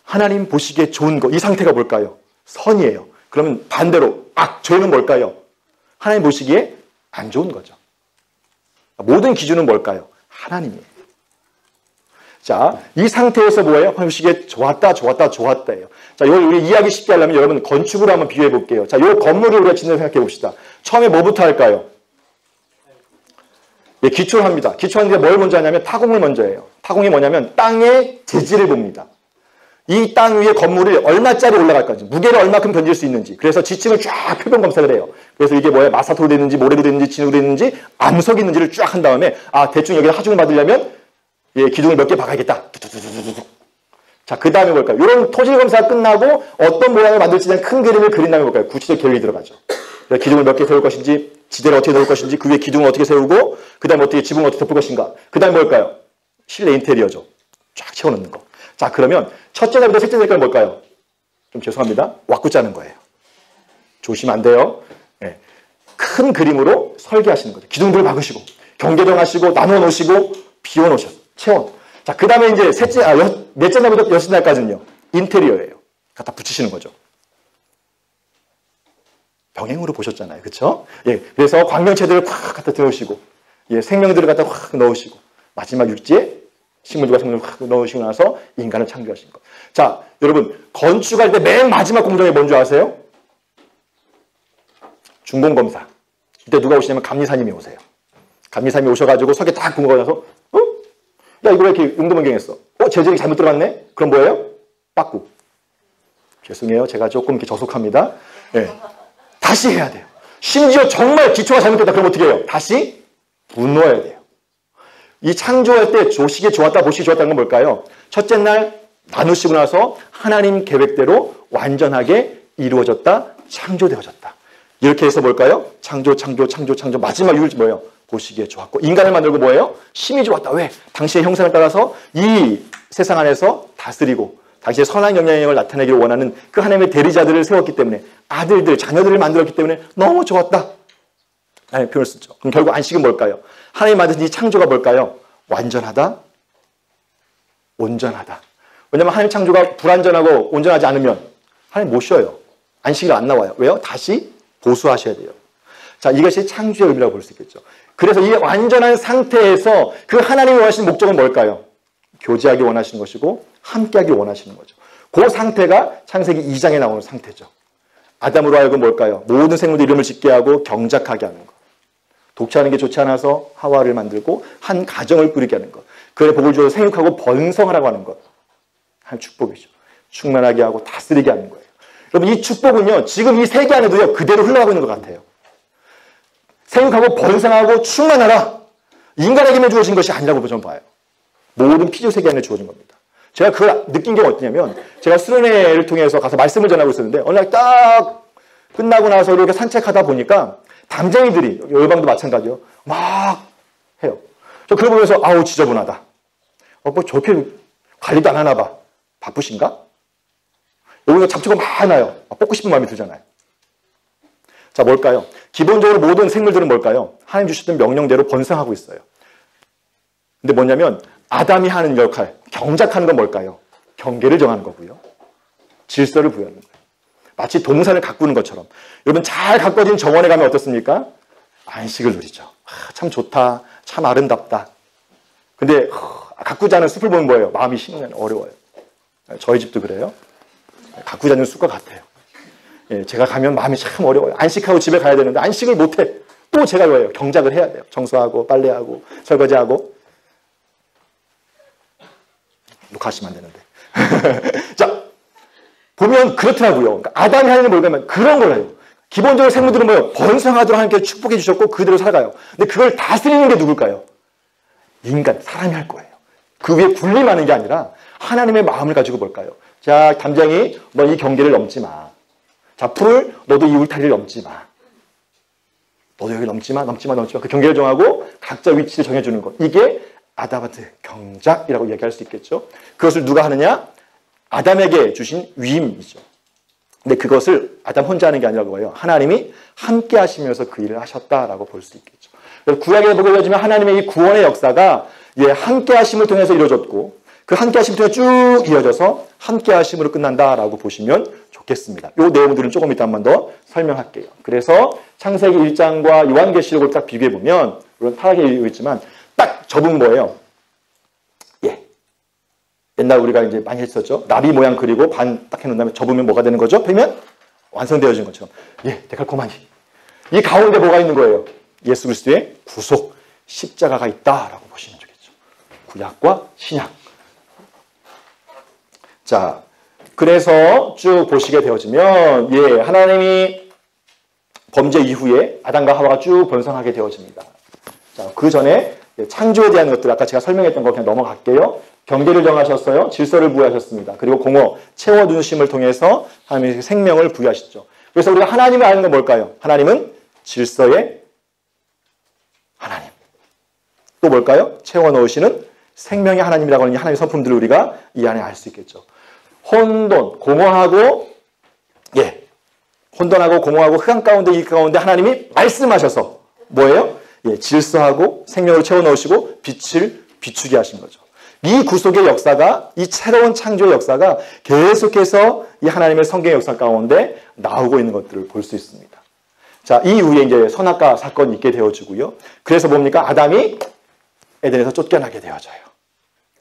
하나님 보시기에 좋은 거, 이 상태가 뭘까요? 선이에요. 그러면 반대로, 죄는 뭘까요? 하나님 보시기에 안 좋은 거죠. 모든 기준은 뭘까요? 하나님이에요. 자, 이 상태에서 뭐예요? 하나님 보시기에 좋았다, 좋았다, 좋았다예요. 자, 이걸 우리 이해하기 쉽게 하려면 여러분 건축으로 한번 비교해 볼게요. 자, 이 건물을 우리가 진짜 생각해 봅시다. 처음에 뭐부터 할까요? 기초를 합니다. 기초하는데 뭘 먼저 하냐면 타공을 먼저 해요. 타공이 뭐냐면 땅의 재질을 봅니다. 이 땅 위에 건물을 얼마짜리 올라갈 건지, 무게를 얼마큼 던질 수 있는지, 그래서 지층을 쫙 표본 검사를 해요. 그래서 이게 뭐야? 마사토로 됐는지, 모래로 됐는지, 진으로 됐는지, 암석이 있는지를 쫙 한 다음에, 대충 여기 하중을 받으려면, 기둥을 몇 개 박아야겠다. 자, 그 다음에 뭘까요? 이런 토질 검사가 끝나고 어떤 모양을 만들지 대한 큰 그림을 그린 다음에 뭘까요? 구체적 계획이 들어가죠. 기둥을 몇 개 세울 것인지, 지대를 어떻게 넣을 것인지, 그 위에 기둥을 어떻게 세우고, 그 다음에 어떻게 지붕을 어떻게 덮을 것인가. 그 다음에 뭘까요? 실내 인테리어죠. 쫙 채워넣는 거. 자, 그러면 첫째 날부터 셋째 날까지 뭘까요? 좀 죄송합니다. 왁구 짜는 거예요. 조심하면 안 돼요. 큰 그림으로 설계하시는 거죠. 기둥들을 박으시고, 경계정하시고, 나눠 놓으시고, 비워 놓으셔서, 채워. 자, 그 다음에 이제 넷째 날부터 여섯째 날까지는요, 인테리어예요. 갖다 붙이시는 거죠. 병행으로 보셨잖아요. 그쵸? 그래서 광명체들을 콱 갖다 넣으시고, 생명들을 갖다 확 넣으시고, 마지막 육지에 식물들과 생물을 확 넣으시고 나서 인간을 창조하신 것. 자, 여러분, 건축할 때 맨 마지막 공정이 뭔지 아세요? 준공검사. 이때 누가 오시냐면 감리사님이 오세요. 감리사님이 오셔가지고 석에 딱 본 거 나서, 야, 이거 왜 이렇게 용도변경했어? 재질이 잘못 들어갔네? 그럼 뭐예요? 빠꾸. 죄송해요. 제가 조금 이렇게 저속합니다. 다시 해야 돼요. 심지어 정말 기초가 잘못됐다. 그럼 어떻게 해요? 다시 분노해야 돼요. 이 창조할 때 조식이 좋았다, 보식이 좋았다는 건 뭘까요? 첫째 날 나누시고 나서 하나님 계획대로 완전하게 이루어졌다, 창조되어졌다. 이렇게 해서 뭘까요? 창조. 마지막 6일째 뭐예요? 보시기에 좋았고. 인간을 만들고 뭐예요? 심히 좋았다. 왜? 당신의 형상을 따라서 이 세상 안에서 다스리고 당신의 선한 영향력을 나타내기를 원하는 그 하나님의 대리자들을 세웠기 때문에 아들들, 자녀들을 만들었기 때문에 너무 좋았다. 하나님의 표현을 쓰죠. 그럼 결국 안식은 뭘까요? 하나님 만드신 이 창조가 뭘까요? 완전하다, 온전하다. 왜냐하면 하나님 창조가 불완전하고 온전하지 않으면 하나님 못 쉬어요. 안식일 안 나와요. 왜요? 다시 보수하셔야 돼요. 자, 이것이 창조의 의미라고 볼 수 있겠죠. 그래서 이 완전한 상태에서 그 하나님이 원하시는 목적은 뭘까요? 교제하기 원하시는 것이고 함께하기 원하시는 거죠. 그 상태가 창세기 2장에 나오는 상태죠. 아담으로 하여금 뭘까요? 모든 생물들 이름을 짓게 하고 경작하게 하는 것. 독차하는 게 좋지 않아서 하와를 만들고 한 가정을 꾸리게 하는 것. 그의 복을 주어서 생육하고 번성하라고 하는 것. 한 축복이죠. 충만하게 하고 다스리게 하는 거예요. 여러분 이 축복은요. 지금 이 세계 안에도요. 그대로 흘러가고 있는 것 같아요. 생육하고 번성하고 충만하라. 인간에게만 주어진 것이 아니라고 저는 봐요. 모든 피조 세계 안에 주어진 겁니다. 제가 그걸 느낀 게 어떠냐면 제가 수련회를 통해서 가서 말씀을 전하고 있었는데 어느 날 딱 끝나고 나서 이렇게 산책하다 보니까 담쟁이들이 열방도 마찬가지요. 막 해요. 저 그걸 보면서 아우 지저분하다. 뭐 저렇게 관리도 안 하나 봐. 바쁘신가? 여기서 잡초가 많아요. 뽑고 싶은 마음이 들잖아요. 자 뭘까요? 기본적으로 모든 생물들은 뭘까요? 하나님 주셨던 명령대로 번성하고 있어요. 근데 뭐냐면 아담이 하는 역할, 경작하는 건 뭘까요? 경계를 정하는 거고요. 질서를 부여하는 거예요. 마치 동산을 가꾸는 것처럼. 여러분 잘 가꿔진 정원에 가면 어떻습니까? 안식을 누리죠. 참 좋다. 참 아름답다. 근데 가꾸지 않은 숲을 보면 뭐예요? 마음이 심면 어려워요. 저희 집도 그래요. 가꾸지 않는 숲과 같아요. 예, 제가 가면 마음이 참 어려워요. 안식하고 집에 가야 되는데 안식을 못해. 또 제가 뭐예요? 경작을 해야 돼요. 청소하고 빨래하고 설거지하고. 녹화하시면 안 되는데. 자, 보면 그렇더라고요. 그러니까 아담이 하는 건 뭘까요? 그런 걸 해요. 기본적으로 생물들은 뭐예요? 번성하도록 하나님께 축복해 주셨고 그대로 살아가요. 근데 그걸 다스리는 게 누굴까요? 인간, 사람이 할 거예요. 그 위에 군림하는 게 아니라 하나님의 마음을 가지고 볼까요? 자, 담장이 너 이 경계를 넘지 마. 자, 풀을 너도 이 울타리를 넘지 마. 너도 여기 넘지 마. 그 경계를 정하고 각자 위치를 정해주는 것. 이게 아담한테 경작이라고 얘기할 수 있겠죠. 그것을 누가 하느냐? 아담에게 주신 위임이죠. 근데 그것을 아담 혼자 하는 게 아니라 뭐예요? 하나님이 함께 하시면서 그 일을 하셨다라고 볼 수 있겠죠. 구약에 보게 되지만 하나님의 이 구원의 역사가 함께 하심을 통해서 이루어졌고 그 함께 하심을 통해 쭉 이어져서 함께 하심으로 끝난다라고 보시면 좋겠습니다. 이 내용들은 조금 이따 한 번 더 설명할게요. 그래서 창세기 1장과 요한계시록을 딱 비교해 보면 물론 파랗게 읽고 있지만 딱 접은 뭐예요? 옛날 우리가 이제 많이 했었죠. 나비 모양 그리고 반 딱 해놓은 다음에 접으면 뭐가 되는 거죠? 펴면 완성되어진 것처럼. 데칼코마니. 이 가운데 뭐가 있는 거예요? 예수 그리스도의 구속, 십자가가 있다라고 보시면 되겠죠. 구약과 신약. 자, 그래서 쭉 보시게 되어지면 하나님이 범죄 이후에 아담과 하와가 쭉 번성하게 되어집니다. 자, 그 전에 창조에 대한 것들 아까 제가 설명했던 거 그냥 넘어갈게요. 경계를 정하셨어요. 질서를 부여하셨습니다. 그리고 공허, 채워주심을 통해서 하나님의 생명을 부여하시죠. 그래서 우리가 하나님을 아는 건 뭘까요? 하나님은 질서의 하나님. 또 뭘까요? 채워넣으시는 생명의 하나님이라고 하는 하나님의 성품들을 우리가 이 안에 알 수 있겠죠. 혼돈, 공허하고 혼돈하고 공허하고 흑암 가운데 이 가운데 하나님이 말씀하셔서 뭐예요? 질서하고 생명을 채워넣으시고 빛을 비추게 하신 거죠. 이 구속의 역사가 이 새로운 창조의 역사가 계속해서 이 하나님의 성경의 역사 가운데 나오고 있는 것들을 볼 수 있습니다. 자, 이후에 이제 선악과 사건이 있게 되어지고요. 그래서 뭡니까? 아담이 에덴에서 쫓겨나게 되어져요.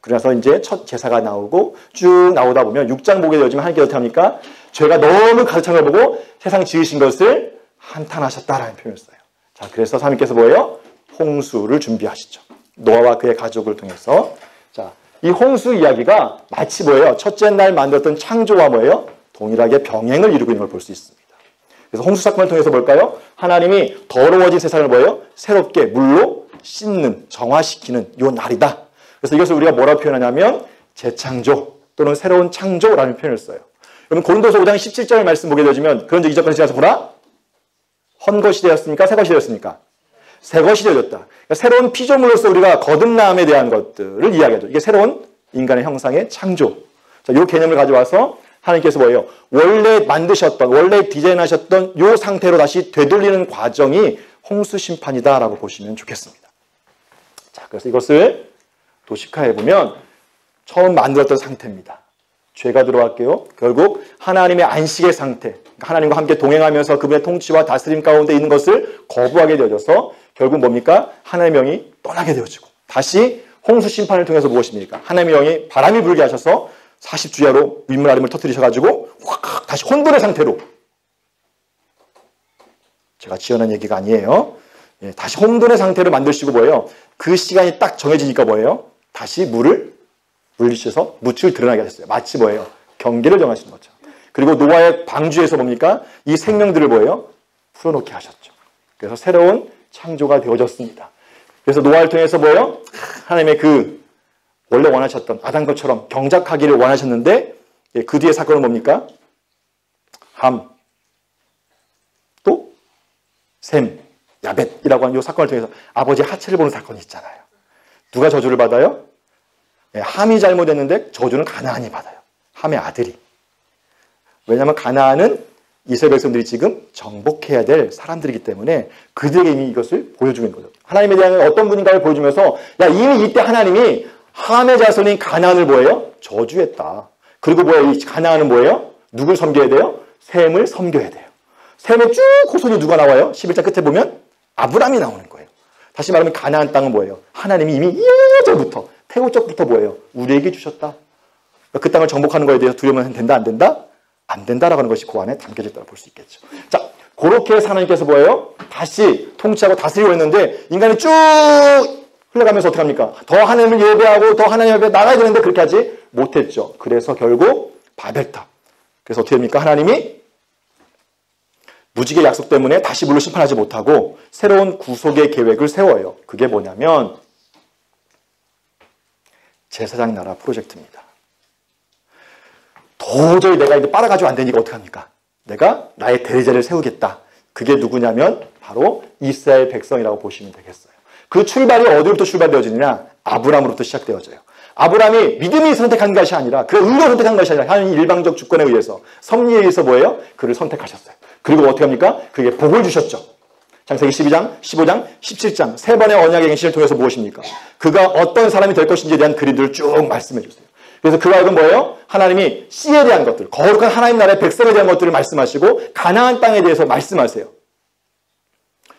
그래서 이제 첫 제사가 나오고 쭉 나오다 보면 6장 보게 되어지면 하나님께서 어떻게 합니까? 죄가 너무 가득한 걸 보고 세상 지으신 것을 한탄하셨다라는 표현을 써요. 자, 그래서 하나님께서 뭐예요? 홍수를 준비하시죠. 노아와 그의 가족을 통해서. 자, 이 홍수 이야기가 마치 뭐예요? 첫째 날 만들었던 창조와 뭐예요? 동일하게 병행을 이루고 있는 걸 볼 수 있습니다. 그래서 홍수 사건을 통해서 뭘까요? 하나님이 더러워진 세상을 뭐예요? 새롭게 물로 씻는, 정화시키는 요 날이다. 그래서 이것을 우리가 뭐라고 표현하냐면 재창조 또는 새로운 창조라는 표현을 써요. 여러분 고린도서 5장 17절 말씀 보게 되어지면 그런 적 이전까지 지나서 보라? 헌것이 되었습니까? 새것이 되었습니까? 새것이 되어졌다. 그러니까 새로운 피조물로서 우리가 거듭남에 대한 것들을 이야기하죠. 이게 새로운 인간의 형상의 창조. 자, 이 개념을 가져와서 하나님께서 뭐예요? 원래 만드셨던, 원래 디자인하셨던 이 상태로 다시 되돌리는 과정이 홍수 심판이다라고 보시면 좋겠습니다. 자, 그래서 이것을 도식화해 보면 처음 만들었던 상태입니다. 죄가 들어왔게요. 결국 하나님의 안식의 상태, 하나님과 함께 동행하면서 그분의 통치와 다스림 가운데 있는 것을 거부하게 되어져서 결국 뭡니까? 하나님의 영이 떠나게 되어지고 다시 홍수 심판을 통해서 무엇입니까? 하나님의 영이 바람이 불게 하셔서 40주야로 윗물 아래물 터뜨리셔가지고 확 다시 혼돈의 상태로, 제가 지어낸 얘기가 아니에요. 예, 다시 혼돈의 상태로 만드시고 뭐예요? 그 시간이 딱 정해지니까 뭐예요? 다시 물을 물리셔서 묻을 드러나게 하셨어요. 마치 뭐예요? 경계를 정하시는 거죠. 그리고 노아의 방주에서 뭡니까? 이 생명들을 뭐예요? 풀어놓게 하셨죠. 그래서 새로운 창조가 되어졌습니다. 그래서 노아를 통해서 뭐예요? 하나님의 그 원래 원하셨던 아담것처럼 경작하기를 원하셨는데 그 뒤에 사건은 뭡니까? 함, 또 셈, 야벳이라고 하는 이 사건을 통해서 아버지의 하체를 보는 사건이 있잖아요. 누가 저주를 받아요? 함이 잘못했는데 저주는 가나안이 받아요. 함의 아들이. 왜냐하면 가나안은 이스라엘 백성들이 지금 정복해야 될 사람들이기 때문에 그들에게 이미 이것을 보여주는 거죠. 하나님에 대한 어떤 분인가를 보여주면서 야 이미 이때 하나님이 함의 자손인 가나안을 뭐예요? 저주했다. 그리고 뭐예요? 이 가나안은 뭐예요? 누굴 섬겨야 돼요? 셈을 섬겨야 돼요. 셈의 쭉 호손이 누가 나와요? 11장 끝에 보면 아브람이 나오는 거예요. 다시 말하면 가나안 땅은 뭐예요? 하나님이 이미 예전부터 태고적부터 뭐예요? 우리에게 주셨다. 그 땅을 정복하는 거에 대해서 두려우면 된다 안 된다? 안 된다라고 하는 것이 그 안에 담겨져 있다고 볼 수 있겠죠. 자, 그렇게 해서 하나님께서 뭐예요? 다시 통치하고 다스리고 있는데 인간이 쭉 흘러가면서 어떻게 합니까? 더 하나님을 예배하고 더 하나님 예배 나가야 되는데 그렇게 하지 못했죠. 그래서 결국 바벨탑. 그래서 어떻게 됩니까? 하나님이 무지개 약속 때문에 다시 물로 심판하지 못하고 새로운 구속의 계획을 세워요. 그게 뭐냐면 제사장 나라 프로젝트입니다. 도저히 내가 이제 빨아가지고 안 되니까 어떡합니까? 내가 나의 대제를 세우겠다. 그게 누구냐면 바로 이스라엘 백성이라고 보시면 되겠어요. 그 출발이 어디로부터 출발되어지느냐? 아브람으로부터 시작되어져요. 아브람이 믿음이 선택한 것이 아니라 그 의로 선택한 것이 아니라 하나님 일방적 주권에 의해서 섭리에 의해서 뭐예요? 그를 선택하셨어요. 그리고 어떻게 합니까? 그에게 복을 주셨죠. 창세기 12장, 15장, 17장 세 번의 언약의 행실을 통해서 무엇입니까? 그가 어떤 사람이 될 것인지에 대한 그림들을 쭉 말씀해 주세요. 그래서 그가 이건 뭐예요? 하나님이 씨에 대한 것들, 거룩한 하나님 나라의 백성에 대한 것들을 말씀하시고 가나안 땅에 대해서 말씀하세요.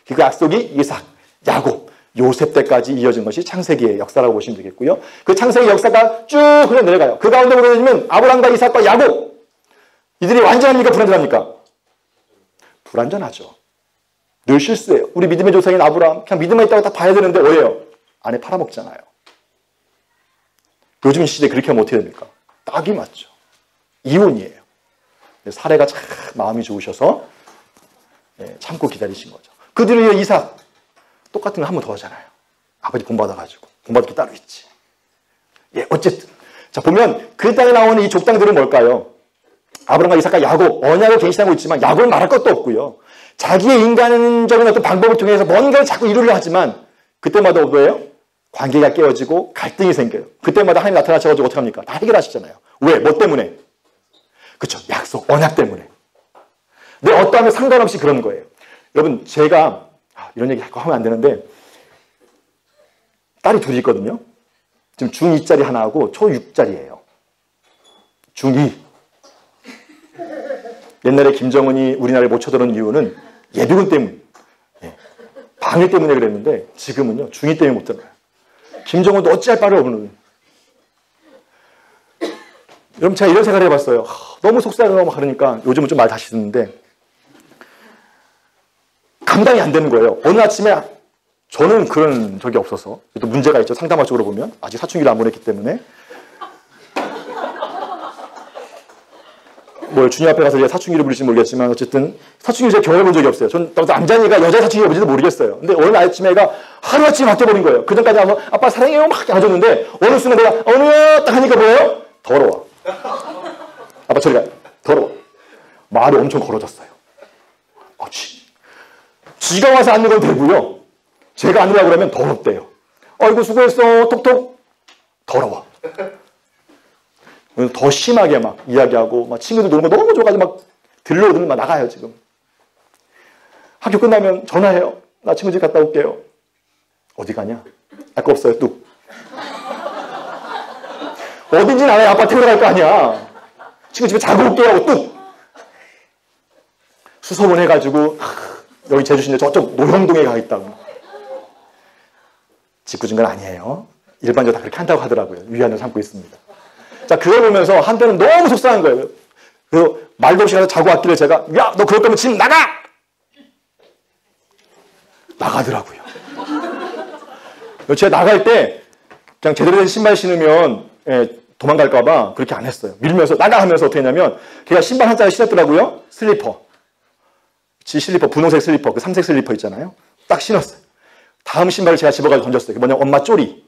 그 약속이 이삭, 야곱, 요셉 때까지 이어진 것이 창세기의 역사라고 보시면 되겠고요. 그 창세기 역사가 쭉 흘러내려가요. 그 가운데 보게 되면 아브람과 이삭과 야곱 이들이 완전합니까? 불완전합니까? 불완전하죠. 늘 실수해요. 우리 믿음의 조상인 아브람 그냥 믿음만 있다고 다 봐야 되는데 왜요? 안에 팔아먹잖아요. 요즘 시대에 그렇게 하면 어떻게 됩니까? 딱이 맞죠. 이혼이에요. 사례가 참 마음이 좋으셔서 참고 기다리신 거죠. 그들을 위해 이삭 똑같은 거 한 번 더 하잖아요. 아버지 본받아가지고 본받을 게 따로 있지. 예, 어쨌든 자 보면 그 땅에 나오는 이 족장들은 뭘까요? 아브람과 이삭과 야곱 언약을 갱신하고 있지만 야곱은 말할 것도 없고요. 자기의 인간적인 어떤 방법을 통해서 뭔가를 자꾸 이루려 하지만 그때마다 뭐예요? 관계가 깨어지고 갈등이 생겨요. 그때마다 하나님 나타나셔가지고 어떻게 합니까? 다 해결하시잖아요. 왜? 뭐 때문에? 그렇죠. 약속, 언약 때문에. 내 어떠함에 상관없이 그런 거예요. 여러분 제가 이런 얘기 하면 안 되는데 딸이 둘이 있거든요. 지금 중2짜리 하나하고 초6짜리예요. 중2. 옛날에 김정은이 우리나라에 못 쳐들어온 이유는 예비군 때문, 방해 때문에 그랬는데 지금은요 중2 때문에 못 들어요. 김정은도 어찌할 바를 없는. 여러분 제가 이런 생각을 해봤어요. 너무 속상하고 그러니까 요즘은 좀 말 다시 듣는데 감당이 안 되는 거예요. 어느 아침에 저는 그런 적이 없어서 또 문제가 있죠. 상담학적으로 보면 아직 사춘기를 안 보냈기 때문에 뭐 주님 앞에 가서 제가 사춘기를 부릴지 모르겠지만 어쨌든 사춘기를 제가 경험해 본 적이 없어요. 전 남자니까 여자 사춘기가 뭔지도 모르겠어요. 근데 어느 아침에 애가 하루아침에 바뀌어버린 거예요. 그전까지 와서 아빠 사랑해요 막 안아줬는데 어느 순간 내가 어느야 딱 하니까 뭐예요? 더러워. 아빠 저리 가. 더러워. 말이 엄청 걸어졌어요. 지가 와서 앉는 건 되고요. 제가 앉으려고 그러면 더럽대요. 아이고 수고했어. 톡톡. 더러워. 더 심하게 막 이야기하고 막 친구들 노는 거 너무 좋아가지고 막 들러오더니 막 나가요 지금. 학교 끝나면 전화해요. 나 친구 집 갔다 올게요. 어디 가냐? 알 거 없어요. 뚝. 어딘지는 알아야 아빠 태우러 갈 거 아니야. 친구 집에 자고 올게요 하고 뚝. 수소문 해가지고 여기 제주시인데 저쪽 노형동에 가 있다고. 짓궂은 건 아니에요. 일반적으로 다 그렇게 한다고 하더라고요. 위안을 삼고 있습니다. 자, 그걸 보면서 한때는 너무 속상한 거예요. 그래서 말도 없이 가서 자고 왔길래 제가 야, 너 그럴 거면 지금 나가! 나가더라고요. 제가 나갈 때 그냥 제대로 된 신발 신으면 도망갈까봐 그렇게 안 했어요. 밀면서 나가 하면서 어떻게 했냐면 걔가 신발 한 짝을 신었더라고요. 슬리퍼. 지 슬리퍼, 분홍색 슬리퍼, 그 삼색 슬리퍼 있잖아요. 딱 신었어요. 다음 신발을 제가 집어가지고 던졌어요. 그게 뭐냐면 엄마 쪼리.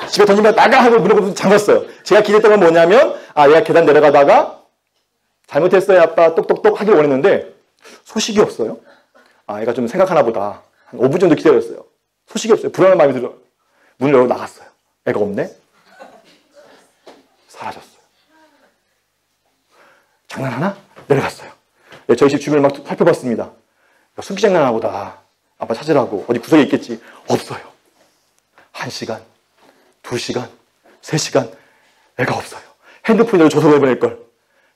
집에 던지면 나가 하고 무릎을 잠갔어요. 제가 기대했던 건 뭐냐면 얘가 계단 내려가다가 잘못했어요 아빠 똑똑똑 하길 원했는데 소식이 없어요. 얘가 좀 생각하나 보다. 한 5분 정도 기다렸어요. 소식이 없어요. 불안한 마음이 들어요. 문을 열고 나갔어요. 애가 없네. 사라졌어요. 장난하나? 내려갔어요. 저희 집 주변을 막 살펴봤습니다. 숨기장난하나 보다. 아빠 찾으라고. 어디 구석에 있겠지. 없어요. 1시간, 2시간, 3시간 애가 없어요. 핸드폰으로 줘서 보낼 걸.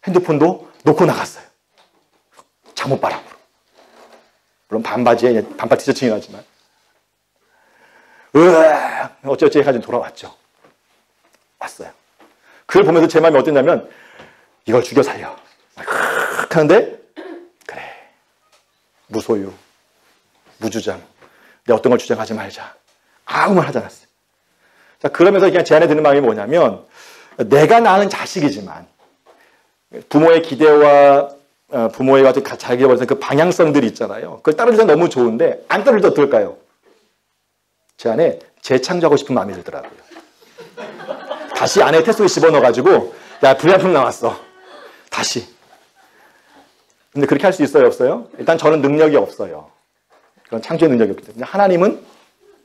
핸드폰도 놓고 나갔어요. 잠옷바람으로. 물론 반바지에 반팔 티셔츠긴 하지만. 어쩌지 해가지고 돌아왔죠. 왔어요. 그걸 보면서 제 마음이 어땠냐면 이걸 죽여 살려. 하는데 그래. 무소유. 무주장. 내가 어떤 걸 주장하지 말자. 아무 말 하지 않았어요. 자, 그러면서 그냥 제 안에 드는 마음이 뭐냐면 내가 낳은 자식이지만 부모의 기대와 부모의 아주 자기가 벌써 그 방향성들이 있잖아요. 그걸 따르면 너무 좋은데 안 따르면 어떨까요? 제 안에 재창조하고 싶은 마음이 들더라고요. 다시 안에 테스트를 집어넣어가지고 야 불량품 나왔어. 다시. 근데 그렇게 할 수 있어요? 없어요? 일단 저는 능력이 없어요. 그런 창조의 능력이 없기 때문에. 하나님은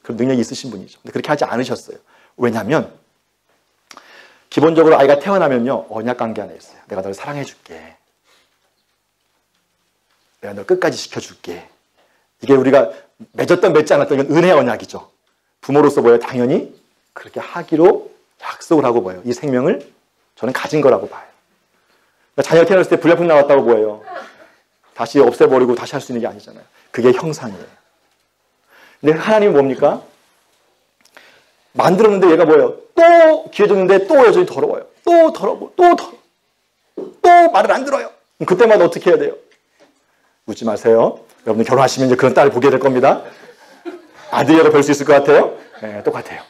그 능력이 있으신 분이죠. 근데 그렇게 하지 않으셨어요. 왜냐하면 기본적으로 아이가 태어나면요. 언약관계 안에 있어요. 내가 널 사랑해줄게. 내가 널 끝까지 지켜줄게. 이게 우리가 맺었던 맺지 않았던 이건 은혜의 언약이죠. 부모로서 뭐예요? 당연히 그렇게 하기로 약속을 하고 뭐예요? 이 생명을 저는 가진 거라고 봐요. 그러니까 자녀가 태어났을 때 불량품 나왔다고 뭐예요? 다시 없애버리고 다시 할 수 있는 게 아니잖아요. 그게 형상이에요. 근데 하나님은 뭡니까? 만들었는데 얘가 뭐예요? 또 기회 줬는데 또 여전히 더러워요. 또 더러워. 또 말을 안 들어요. 그때마다 어떻게 해야 돼요? 웃지 마세요. 여러분들 결혼하시면 이제 그런 딸을 보게 될 겁니다. 아들이라도 볼 수 있을 것 같아요? 네, 똑같아요.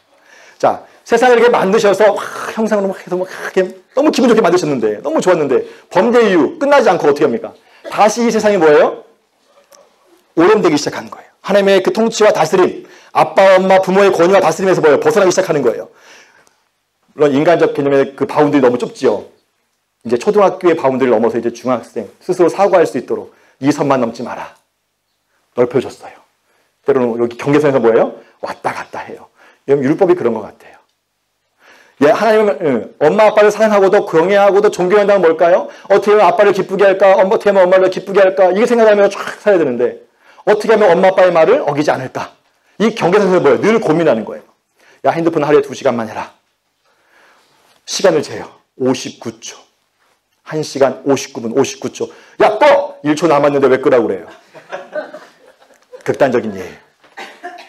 자, 세상을 이렇게 만드셔서 형상으로 막 해서 막 너무 기분 좋게 만드셨는데, 너무 좋았는데 범죄 이후 끝나지 않고 어떻게 합니까? 다시 이 세상이 뭐예요? 오염되기 시작하는 거예요. 하나님의 그 통치와 다스림, 아빠, 엄마, 부모의 권위와 다스림에서 뭐예요? 벗어나기 시작하는 거예요. 물론 인간적 개념의 그 바운드리 너무 좁지요. 이제 초등학교의 바운드리를 넘어서 이제 중학생 스스로 사고할 수 있도록 이 선만 넘지 마라. 넓혀줬어요. 때로는 여기 경계선에서 뭐예요? 왔다 갔다 해요. 율법이 그런 것 같아요. 예, 하나님은 엄마 아빠를 사랑하고도 경외하고도 존경한다는 뭘까요? 어떻게 하면 아빠를 기쁘게 할까? 어떻게 하면 엄마를 기쁘게 할까? 이게 생각하면서 쫙 살아야 되는데 어떻게 하면 엄마 아빠의 말을 어기지 않을까? 이 경계선에서 뭐예요? 늘 고민하는 거예요. 야, 핸드폰 하루에 2시간만 해라. 시간을 재요. 59초. 1시간 59분 59초. 야, 꺼! 1초 남았는데 왜 끄라고 그래요? 극단적인 예예요.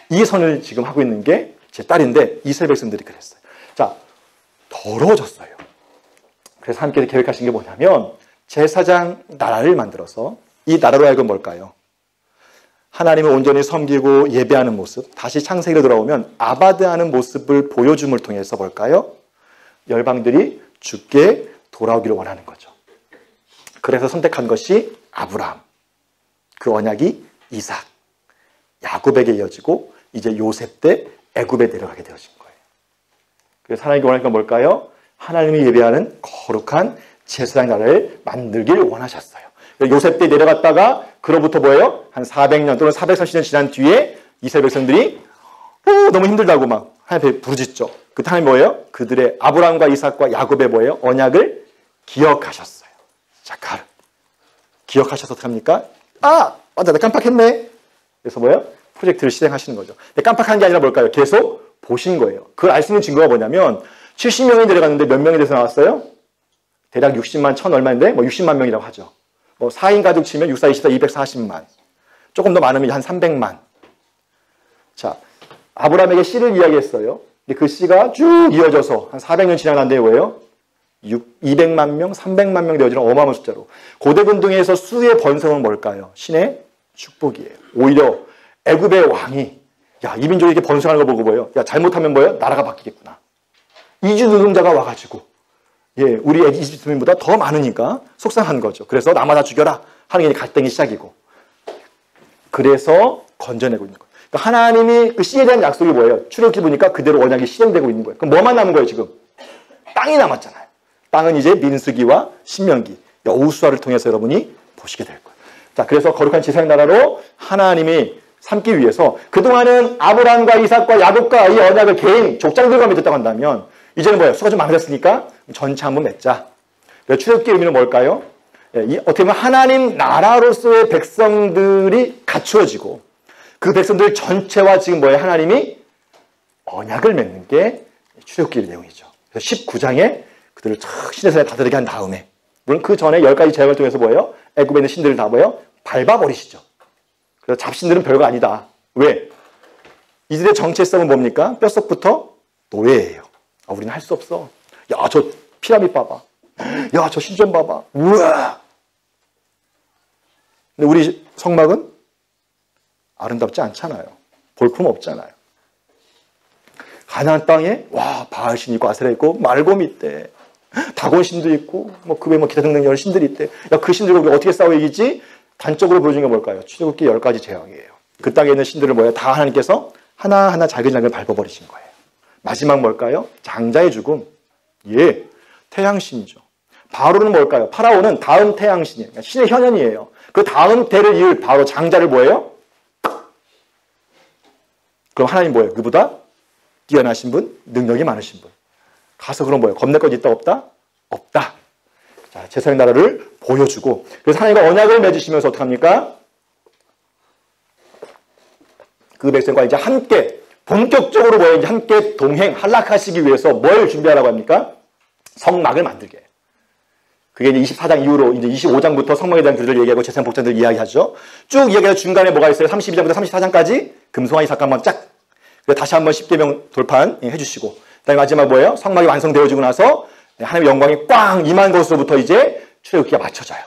이 선을 지금 하고 있는 게 제 딸인데 이스라엘 백성들이 그랬어요. 자, 더러워졌어요. 그래서 함께 계획하신 게 뭐냐면 제사장 나라를 만들어서 이 나라로 하여금 뭘까요? 하나님을 온전히 섬기고 예배하는 모습, 다시 창세기로 돌아오면 아바드하는 모습을 보여줌을 통해서 뭘까요? 열방들이 주께 돌아오기를 원하는 거죠. 그래서 선택한 것이 아브라함, 그 언약이 이삭, 야곱에게 이어지고 이제 요셉 때 애굽에 내려가게 되어진 거예요. 그래서 하나님께 원하는 건 뭘까요? 하나님이 예배하는 거룩한 제사장 나라를 만들길 원하셨어요. 요셉 때 내려갔다가 그로부터 뭐예요? 한 400년 또는 430년 지난 뒤에 이스라엘 백성들이 너무 힘들다고 막 하나님 앞에 부르짖죠. 그때 하나님 뭐예요? 그들의 아브라함과 이삭과 야곱의 뭐예요? 언약을 기억하셨어요. 자, 기억하셔서 어떻게 합니까? 아, 맞다, 나 깜빡했네. 그래서 뭐예요? 프로젝트를 실행하시는 거죠. 근데 깜빡한 게 아니라 뭘까요? 계속 보신 거예요. 그걸 알 수 있는 증거가 뭐냐면 70명이 내려갔는데 몇 명이 돼서 나왔어요? 대략 60만 1000 얼마인데 뭐 60만 명이라고 하죠. 뭐 4인 가족 치면 6, 4, 24, 240만. 조금 더 많으면 한 300만. 자, 아브라함에게 씨를 이야기했어요. 근데 그 씨가 쭉 이어져서 한 400년 지나간데 뭐예요? 200만 명, 300만 명 되어지는 어마어마한 숫자로. 고대 근동에서 수의 번성은 뭘까요? 신의 축복이에요. 오히려 애굽의 왕이 야, 이 민족이 이렇게 번성하는 거 보고 뭐예요? 야, 잘못하면 뭐예요? 나라가 바뀌겠구나. 이주 노동자가 와가지고 예, 우리 이집트민보다 더 많으니까 속상한 거죠. 그래서 나마다 죽여라 하는 게 갈등이 시작이고 그래서 건져내고 있는 거예요. 그러니까 하나님이 그 씨에 대한 약속이 뭐예요? 출애굽기 보니까 그대로 언약이 실행되고 있는 거예요. 그럼 뭐만 남은 거예요 지금? 땅이 남았잖아요. 땅은 이제 민수기와 신명기, 여호수아를 통해서 여러분이 보시게 될 거예요. 자, 그래서 거룩한 지상의 나라로 하나님이 삼기 위해서 그동안은 아브라함과 이삭과 야곱과 이 언약을 개인 족장들과 맺었다고 한다면 이제는 뭐예요? 수가 좀 많아졌으니까 전체 한번 맺자. 출애굽기 의미는 뭘까요? 어떻게 보면 하나님 나라로서의 백성들이 갖추어지고 그 백성들 전체와 지금 뭐예요? 하나님이 언약을 맺는 게 출애굽기 내용이죠. 그래서 19장에 그들을 시내산에 다스리게 한 다음에 물론 그 전에 10가지 재앙을 통해서 뭐예요? 애굽에 있는 신들을 다 뭐예요? 밟아버리시죠. 그래서 잡신들은 별거 아니다. 왜? 이들의 정체성은 뭡니까? 뼛속부터 노예예요. 아, 우리는 할 수 없어. 야, 저 피라밋 봐봐. 야, 저 신전 봐봐. 우와. 근데 우리 성막은 아름답지 않잖아요. 볼품 없잖아요. 가나안 땅에 와, 바알신 있고 아세라 있고 말곰 있대. 다곤신도 있고 뭐 그 외에 뭐 기타 등등 여러 신들이 있대. 야, 그 신들과 우리가 어떻게 싸워 이기지? 단적으로 보여준 게 뭘까요? 출애굽기 10가지 재앙이에요. 그 땅에 있는 신들을 뭐예요? 다 하나님께서 하나하나 잘근잘근 밟아버리신 거예요. 마지막 뭘까요? 장자의 죽음. 예, 태양신이죠. 바로는 뭘까요? 파라오는 다음 태양신이에요. 그러니까 신의 현현이에요. 그 다음 대를 이을 바로 장자를 뭐예요? 그럼 하나님 뭐예요? 그보다 뛰어나신 분, 능력이 많으신 분. 가서 그럼 뭐예요? 겁낼 것 있다 없다? 없다. 자, 제사의 나라를 보여주고 그래서 하나님과 언약을 맺으시면서 어떻게 합니까? 그 백성과 이제 함께 본격적으로 뭐예요? 이제 함께 동행, 할락하시기 위해서 뭘 준비하라고 합니까? 성막을 만들게. 그게 이제 24장 이후로 이제 25장부터 성막에 대한 규례를 얘기하고 제사장 복장들 이야기하죠. 쭉 이야기해서 중간에 뭐가 있어요? 32장부터 34장까지 금송아지 사건 한번 쫙. 다시 한번 10계명 돌판 해주시고. 그다음에 마지막 뭐예요? 성막이 완성되어지고 나서 하나님의 영광이 꽝 임한 것으로부터 이제 출애굽기가 맞춰져요.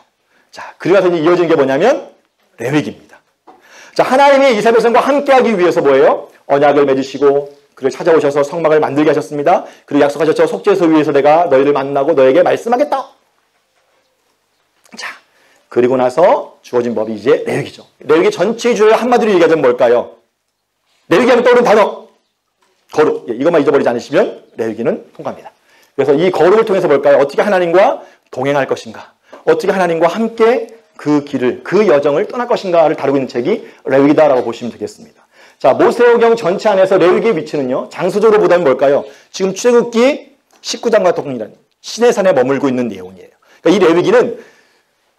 자, 그래서 이제 이어지는 게 뭐냐면 레위기입니다. 자, 하나님이 이스라엘 백성과 함께하기 위해서 뭐예요? 언약을 맺으시고 그를 찾아오셔서 성막을 만들게 하셨습니다. 그리고 약속하셨죠. 속죄소 위에서 내가 너희를 만나고 너에게 말씀하겠다. 자, 그리고 나서 주어진 법이 이제 레위기죠. 레위기 전체의 주를 한마디로 얘기하자면 뭘까요? 레위기 하면 떠오르는 단어. 거룩. 이것만 잊어버리지 않으시면 레위기는 통과합니다. 그래서 이 거룩을 통해서 뭘까요? 어떻게 하나님과 동행할 것인가? 어떻게 하나님과 함께 그 길을, 그 여정을 떠날 것인가를 다루고 있는 책이 레위기다라고 보시면 되겠습니다. 자, 모세오경 전체 안에서 레위기의 위치는요, 장소적으로 보다면 뭘까요? 지금 출애굽기 19장과 동일한 시내산에 머물고 있는 내용이에요. 그러니까 이 레위기는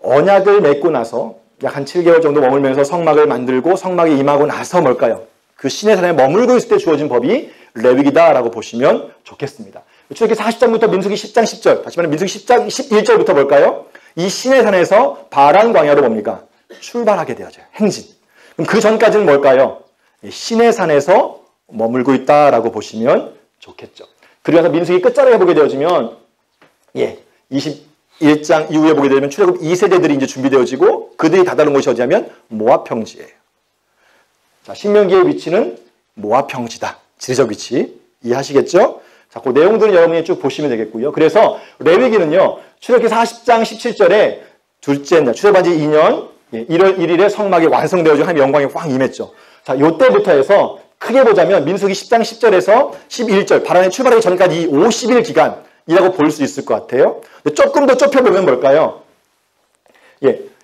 언약을 맺고 나서 약 한 7개월 정도 머물면서 성막을 만들고 성막에 임하고 나서 뭘까요? 그 시내산에 머물고 있을 때 주어진 법이 레위기다라고 보시면 좋겠습니다. 출애굽기 40장부터 민수기 10장 10절, 다시 말하면 민수기 10장 11절부터 뭘까요? 이 시내산에서 바란 광야로 뭡니까? 출발하게 되어져요. 행진. 그럼 그 전까지는 뭘까요? 시내산에서 머물고 있다라고 보시면 좋겠죠. 그리고 민수기 끝자락에 보게 되어지면 21장 이후에 보게 되면 출애굽 2세대들이 이제 준비되어지고 그들이 다다른 곳이 어디냐면 모압 평지예요. 자, 신명기의 위치는 모압 평지다. 지리적 위치 이해하시겠죠? 자, 그 내용들은 여러분이 쭉 보시면 되겠고요. 그래서 레위기는요, 출애굽기 40장 17절에 둘째 날, 출애굽한 지 2년 1월 1일에 성막이 완성되어지고 하나님의 영광이 확 임했죠. 자, 요때부터 해서 크게 보자면 민수기 10장 10절에서 11절, 바란에 출발하기 전까지 이 50일 기간이라고 볼 수 있을 것 같아요. 근데 조금 더 좁혀보면 뭘까요?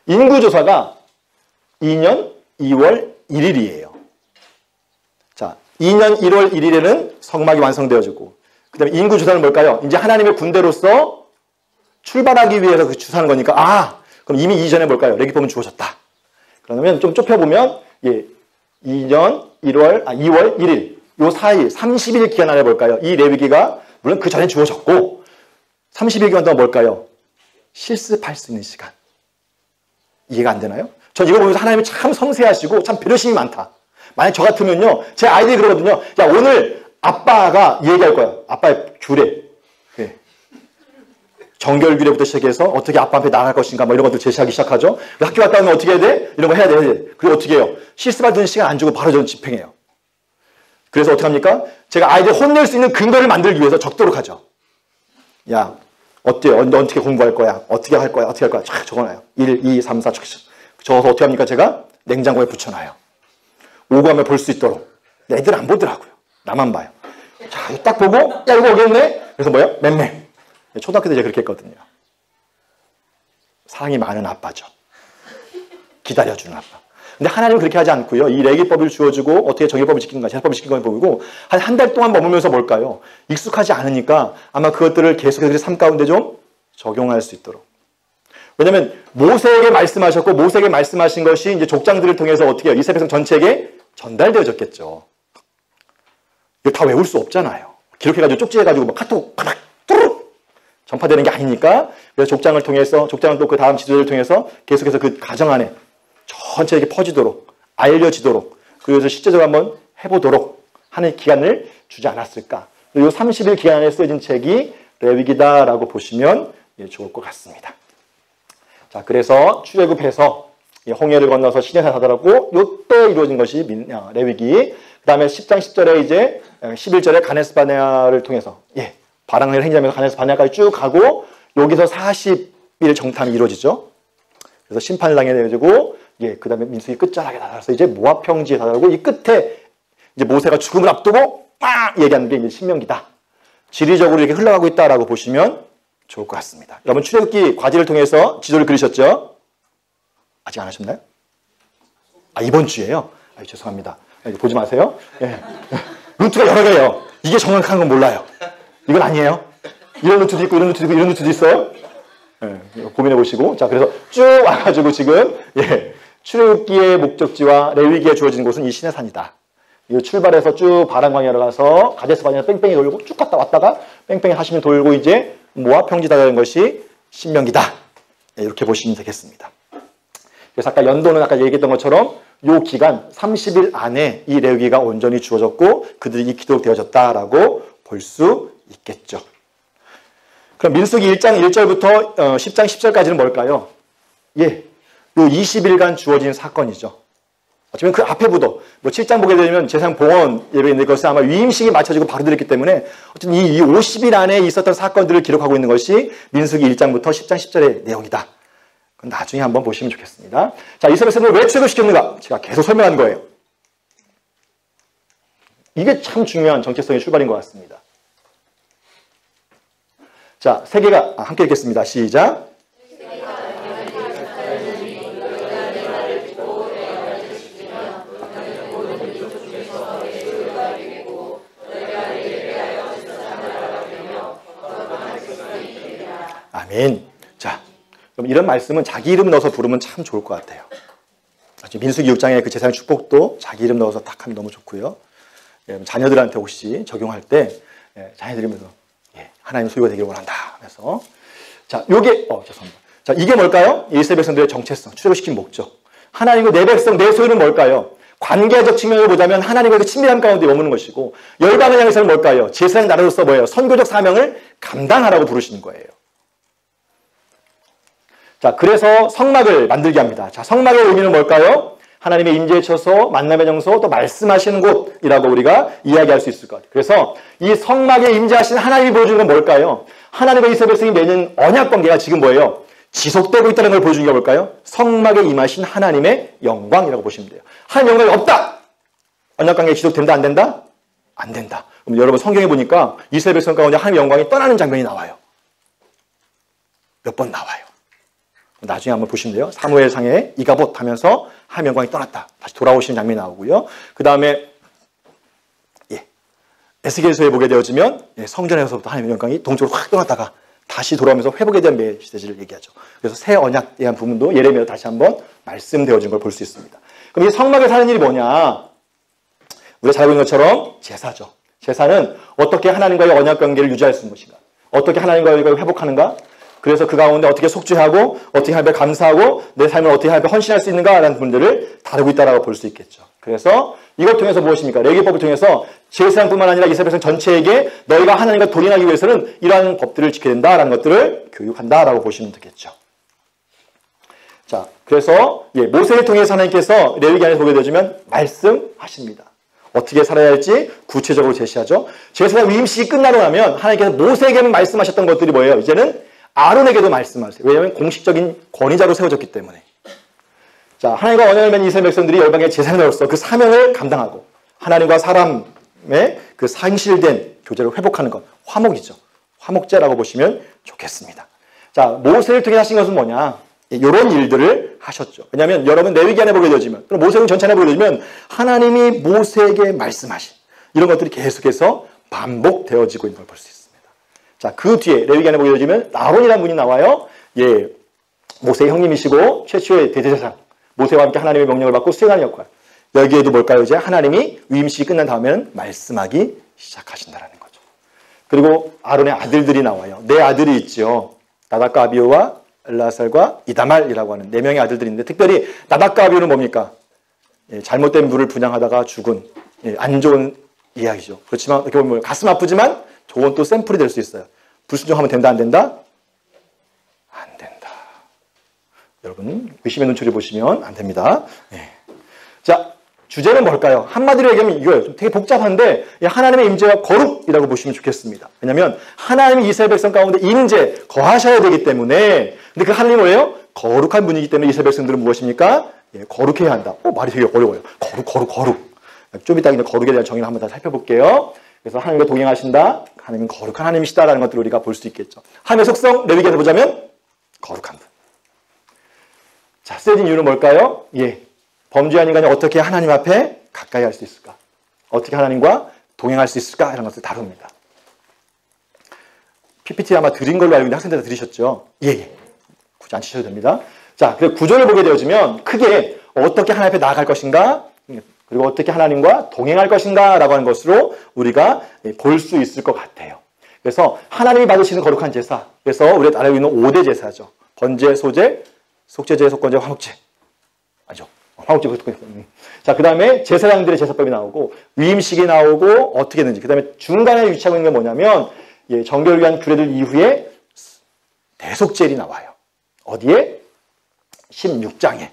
인구조사가 2년 2월 1일이에요. 자, 2년 1월 1일에는 성막이 완성되어지고, 그 다음에 인구조사는 뭘까요? 이제 하나님의 군대로서 출발하기 위해서 그 주사하는 거니까, 그럼 이미 이전에 뭘까요? 레위기법은 주어졌다. 그러면 좀 좁혀보면, 2월 1일, 요 사이 30일 기간 안에 볼까요? 이 레위기가 물론 그 전에 주어졌고 30일 기간 동안 뭘까요? 실습할 수 있는 시간. 이해가 안 되나요? 전 이거 보면서 하나님이 참 섬세하시고 참 배려심이 많다. 만약 저 같으면요, 제 아이들이 그러거든요. 야, 오늘 아빠가 얘기할 거야. 아빠의 규례. 정결규례부터 시작해서 어떻게 아빠 앞에 나갈 것인가 뭐 이런 것들 제시하기 시작하죠. 학교 갔다 오면 어떻게 해야 돼? 이런 거 해야 돼. 그리고 어떻게 해요? 실수받는 시간 안 주고 바로 전 집행해요. 그래서 어떻게 합니까? 제가 아이들 혼낼 수 있는 근거를 만들기 위해서 적도록 하죠. 야, 어때요? 너 어떻게 공부할 거야? 어떻게 할 거야? 어떻게 할 거야? 쫙 적어놔요. 1, 2, 3, 4 적어서 어떻게 합니까? 제가 냉장고에 붙여놔요. 오고 하면 볼 수 있도록. 애들 안 보더라고요. 나만 봐요. 자, 딱 보고 야 이거 오겠네? 그래서 뭐예요? 맴매. 초등학교 때 제가 그렇게 했거든요. 사랑이 많은 아빠죠. 기다려주는 아빠. 근데 하나님은 그렇게 하지 않고요. 이 레위법을 주어주고 어떻게 정의법을 지키는가, 제사법을 지키는 걸 보고 한 달 동안 머물면서 뭘까요? 익숙하지 않으니까 아마 그것들을 계속해서 삶 가운데 좀 적용할 수 있도록. 왜냐하면 모세에게 말씀하셨고 모세에게 말씀하신 것이 이제 족장들을 통해서 어떻게 해요? 이스라엘 백성 전체에게 전달되어졌겠죠. 이거 다 외울 수 없잖아요. 기록해가지고 쪽지해가지고 막 카톡 파닥 뚜룩 전파되는 게 아니니까 그래서 족장을 통해서 족장은 또 그 다음 지도자를 통해서 계속해서 그 가정 안에 전체에게 퍼지도록 알려지도록 그래서 실제적으로 한번 해보도록 하는 기간을 주지 않았을까. 이 30일 기간 안에 쓰여진 책이 레위기다라고 보시면 좋을 것 같습니다. 자, 그래서 출애굽해서 홍해를 건너서 시내산에 다다랐고 요때 이루어진 것이 레위기. 그 다음에 10장 10절에 이제 11절에 가네스바네아를 통해서 바랑을 행진하면서 가네스바네아까지 쭉 가고 여기서 40일 정탐이 이루어지죠. 그래서 심판을 당해내지고 그 다음에 민수기 끝자락에 다다라서 이제 모압 평지에 다다르고 이 끝에 이제 모세가 죽음을 앞두고 막 얘기하는 게 이제 신명기다. 지리적으로 이렇게 흘러가고 있다라고 보시면 좋을 것 같습니다. 여러분 출애굽기 과제를 통해서 지도를 그리셨죠? 아직 안 하셨나요? 아, 이번 주에요? 아, 죄송합니다. 보지 마세요. 루트가 여러 개예요. 이게 정확한 건 몰라요. 이건 아니에요. 이런 루트도 있고 이런 루트도 있고 이런 루트도 있어요. 고민해 보시고. 자, 그래서 쭉 와가지고 지금 출애굽기의 목적지와 레위기에 주어진 곳은 이 시내산이다. 이 출발해서 쭉 바람광야로 가서 가데스 바네아 뺑뺑이 돌고 쭉 갔다 왔다가 뺑뺑이 하시면 돌고 이제 모압 평지다 되는 것이 신명기다. 이렇게 보시면 되겠습니다. 그래서 아까 연도는 아까 얘기했던 것처럼 요 기간 30일 안에 이 레위기가 온전히 주어졌고 그들이 익히도록 되어졌다라고 볼 수 있겠죠. 그럼 민수기 1장 1절부터 10장 10절까지는 뭘까요? 요 20일간 주어진 사건이죠. 어쩌면 그 앞에부터 뭐 7장 보게 되면 제사장 봉헌 예배인데 그것은 아마 위임식이 맞춰지고 바로 드렸기 때문에 어쨌든 이 50일 안에 있었던 사건들을 기록하고 있는 것이 민수기 1장부터 10장 10절의 내용이다. 그건 나중에 한번 보시면 좋겠습니다. 자, 이스라엘 백성을 왜 출애굽시켰는가? 제가 계속 설명한 거예요. 이게 참 중요한 정체성의 출발인 것 같습니다. 자, 세 개가 함께 읽겠습니다. 시작. 아멘. 자, 그럼 이런 말씀은 자기 이름 넣어서 부르면 참 좋을 것 같아요. 민수기 6장의 그 제사장 축복도 자기 이름 넣어서 딱 하면 너무 좋고요. 자녀들한테 혹시 적용할 때 자녀들이면서 하나님 소유가 되기를 원한다 하면서 자, 요게 죄송합니다. 자, 이게 뭘까요? 이스라엘 백성들의 정체성, 출애굽시킨 목적. 하나님과 내 백성, 내 소유는 뭘까요? 관계적 측면을 보자면 하나님과의 친밀함 가운데 머무는 것이고 열방을 향해서는 뭘까요? 제사장 나라로서 뭐예요? 선교적 사명을 감당하라고 부르시는 거예요. 자, 그래서 성막을 만들게 합니다. 자, 성막의 의미는 뭘까요? 하나님의 임재에 쳐서 만남의 장소 또 말씀하시는 곳이라고 우리가 이야기할 수 있을 것 같아요. 그래서 이 성막에 임재하신 하나님이 보여주는 건 뭘까요? 하나님과 이스라엘 백성이 맺는 언약 관계가 지금 뭐예요? 지속되고 있다는 걸 보여주는 게 뭘까요? 성막에 임하신 하나님의 영광이라고 보시면 돼요. 하나님 영광이 없다! 언약 관계가 지속된다 안 된다? 안 된다. 그럼 여러분 성경에 보니까 이스라엘 백성 가운데 하나님의 영광이 떠나는 장면이 나와요. 몇 번 나와요. 나중에 한번 보시면 돼요. 사무엘상에 이가봇 하면서 하나님의 영광이 떠났다. 다시 돌아오시는 장면이 나오고요. 그 다음에 에스겔서에 보게 되어지면 성전에서부터 하나님의 영광이 동쪽으로 확 떠났다가 다시 돌아오면서 회복에 대한 메시지를 얘기하죠. 그래서 새 언약에 대한 부분도 예레미야로 다시 한번 말씀되어진 걸 볼 수 있습니다. 그럼 이 성막에 사는 일이 뭐냐? 우리가 잘 알고 있는 것처럼 제사죠. 제사는 어떻게 하나님과의 언약 관계를 유지할 수 있는 것인가? 어떻게 하나님과의 회복하는가? 그래서 그 가운데 어떻게 속죄하고 어떻게 하나님께 감사하고 내 삶을 어떻게 하나님께 헌신할 수 있는가라는 분들을 다루고 있다라고 볼 수 있겠죠. 그래서 이걸 통해서 무엇입니까? 레위법을 통해서 제사장뿐만 아니라 이스라엘 백성 전체에게 너희가 하나님과 동행하기 위해서는 이러한 법들을 지켜야 된다라는 것들을 교육한다라고 보시면 되겠죠. 자, 그래서 모세를 통해서 하나님께서 레위기안에서 보게 되어지면 말씀하십니다. 어떻게 살아야 할지 구체적으로 제시하죠. 제사장 위임식이 끝나고 나면 하나님께서 모세에게만 말씀하셨던 것들이 뭐예요? 이제는 아론에게도 말씀하세요. 왜냐하면 공식적인 권위자로 세워졌기 때문에. 자, 하나님과 언약을 맺은 이스라엘 백성들이 열방의 제사장으로서 그 사명을 감당하고 하나님과 사람의 그 상실된 교제를 회복하는 것, 화목이죠. 화목제라고 보시면 좋겠습니다. 자, 모세를 통해 하신 것은 뭐냐? 이런 일들을 하셨죠. 왜냐하면 여러분 레위기안에 보게 되지만, 그럼 모세는 전체에 보게 되지만 하나님이 모세에게 말씀하신 이런 것들이 계속해서 반복되어지고 있는 걸 볼 수 있습니다. 자, 그 뒤에 레위기안에 보게 되지만 아론이라는 분이 나와요. 모세의 형님이시고 최초의 대제사장, 모세와 함께 하나님의 명령을 받고 수행하는 역할. 여기에도 뭘까요? 이제 하나님이 위임식이 끝난 다음에는 말씀하기 시작하신다라는 거죠. 그리고 아론의 아들들이 나와요. 네 아들이 있죠. 나답과 아비후와 엘라살과 이다말이라고 하는 4명의 아들들인데, 특별히 나답과 아비후는 뭡니까? 잘못된 물을 분양하다가 죽은 안 좋은 이야기죠. 그렇지만 이렇게 보면 가슴 아프지만 좋은 또 샘플이 될 수 있어요. 불순종하면 된다 안 된다? 안 된다. 여러분 의심의 눈초리 보시면 안 됩니다. 자, 주제는 뭘까요? 한마디로 얘기하면 이거예요. 좀 되게 복잡한데 하나님의 임재와 거룩이라고 보시면 좋겠습니다. 왜냐하면 하나님이 이스라엘 백성 가운데 임재, 거하셔야 되기 때문에. 근데 그 하나님이 뭐예요? 거룩한 분이기 때문에 이스라엘 백성들은 무엇입니까? 거룩해야 한다. 말이 되게 어려워요. 거룩. 좀 이따 이제 거룩에 대한 정의를 한번 더 살펴볼게요. 그래서 하나님과 동행하신다. 하나님은 거룩한 하나님이시다라는 것들을 우리가 볼 수 있겠죠. 하나님의 속성, 레위기에서 보자면 거룩한 분. 자, 쓰여진 이유는 뭘까요? 범죄한 인간이 어떻게 하나님 앞에 가까이 할 수 있을까? 어떻게 하나님과 동행할 수 있을까? 이런 것을 다룹니다. PPT 아마 드린 걸로 알고 있는데 학생들 다 들으셨죠? 굳이 안 치셔도 됩니다. 자, 그래서 구조를 보게 되어지면 크게 어떻게 하나님 앞에 나아갈 것인가? 그리고 어떻게 하나님과 동행할 것인가? 라고 하는 것으로 우리가 볼 수 있을 것 같아요. 그래서 하나님이 받으시는 거룩한 제사. 그래서 우리가 알고 있는 5대 제사죠. 번제, 소제, 속죄제, 속건제, 화목제. 아니죠. 화목제. 자, 그 다음에 제사장들의 제사법이 나오고 위임식이 나오고 어떻게 되는지. 그 다음에 중간에 위치하고 있는 게 뭐냐면 정결을 위한 규례들 이후에 대속죄일이 나와요. 어디에? 16장에.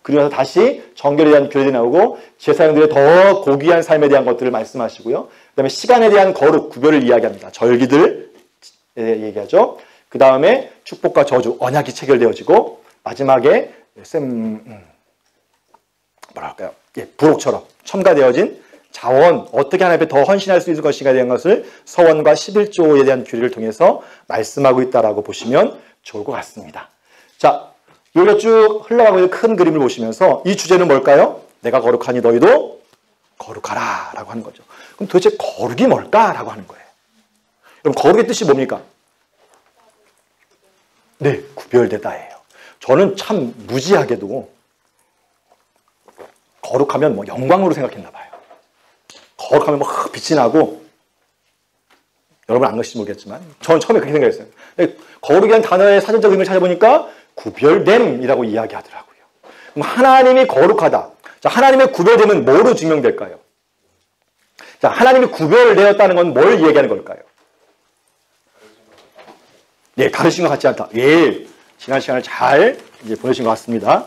그리고 나서 다시 정결에 대한 규례들이 나오고 제사장들의 더 고귀한 삶에 대한 것들을 말씀하시고요. 그 다음에 시간에 대한 거룩, 구별을 이야기합니다. 절기들 얘기하죠. 그 다음에 축복과 저주, 언약이 체결되어지고 마지막에 뭐랄까요? 부록처럼 첨가되어진 자원, 어떻게 하나님 앞에 더 헌신할 수 있을 것인가에 대한 것을 서원과 11조에 대한 규례를 통해서 말씀하고 있다라고 보시면 좋을 것 같습니다. 자, 여기가 쭉 흘러가고 있는 큰 그림을 보시면서 이 주제는 뭘까요? 내가 거룩하니 너희도 거룩하라 라고 하는 거죠. 그럼 도대체 거룩이 뭘까라고 하는 거예요. 그럼 거룩의 뜻이 뭡니까? 네, 구별되다예요. 저는 참 무지하게도 거룩하면 뭐 영광으로 생각했나 봐요. 거룩하면 뭐 빛이 나고, 여러분 안 그러실지 모르겠지만 저는 처음에 그렇게 생각했어요. 거룩이라는 단어의 사전적 의미를 찾아보니까 구별됨이라고 이야기하더라고요. 그럼 하나님이 거룩하다. 자, 하나님의 구별됨은 뭐로 증명될까요? 자, 하나님이 구별되었다는 건 뭘 이야기하는 걸까요? 다르신 것 같지 않다. 지난 시간을 잘 보내신 것 같습니다.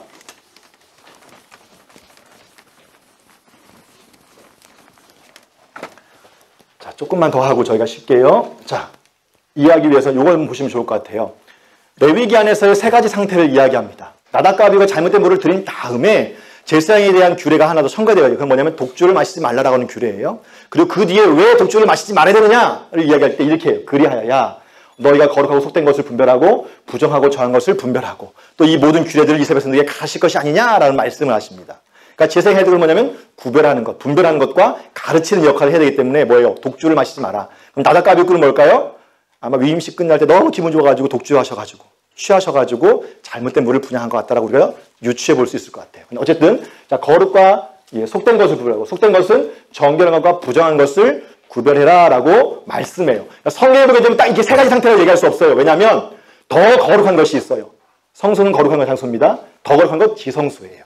자, 조금만 더 하고 저희가 쉴게요. 자, 이해하기 위해서 이걸 보시면 좋을 것 같아요. 레위기안에서의 3가지 상태를 이야기합니다. 나답과 아비후가 잘못된 물을 들인 다음에 제사장에 대한 규례가 하나 더 첨가되어요. 그건 뭐냐면 독주를 마시지 말라라고 하는 규례예요. 그리고 그 뒤에 왜 독주를 마시지 말아야 되느냐를 이야기할 때 이렇게 해요. 그리하여야 너희가 거룩하고 속된 것을 분별하고 부정하고 정한 것을 분별하고 또 이 모든 규례들을 이스라엘 백성들에게 가르칠 것이 아니냐라는 말씀을 하십니다. 그러니까 제사장이 해야 되는 건 뭐냐면 구별하는 것, 분별하는 것과 가르치는 역할을 해야 되기 때문에 뭐예요? 독주를 마시지 마라. 그럼 나답과 아비후는 뭘까요? 아마 위임식 끝날 때 너무 기분 좋아가지고 독주하셔가지고 취하셔가지고 잘못된 물을 분양한 것 같다라고 우리가 유추해 볼 수 있을 것 같아요. 어쨌든 자, 거룩과 속된 것을 구별하고 속된 것은 정결한 것과 부정한 것을 구별해라라고 말씀해요. 그러니까 성경에 보게 되면 딱 이렇게 3가지 상태를 얘기할 수 없어요. 왜냐하면 더 거룩한 것이 있어요. 성소는 거룩한 것 장소입니다. 더 거룩한 것 지성소예요.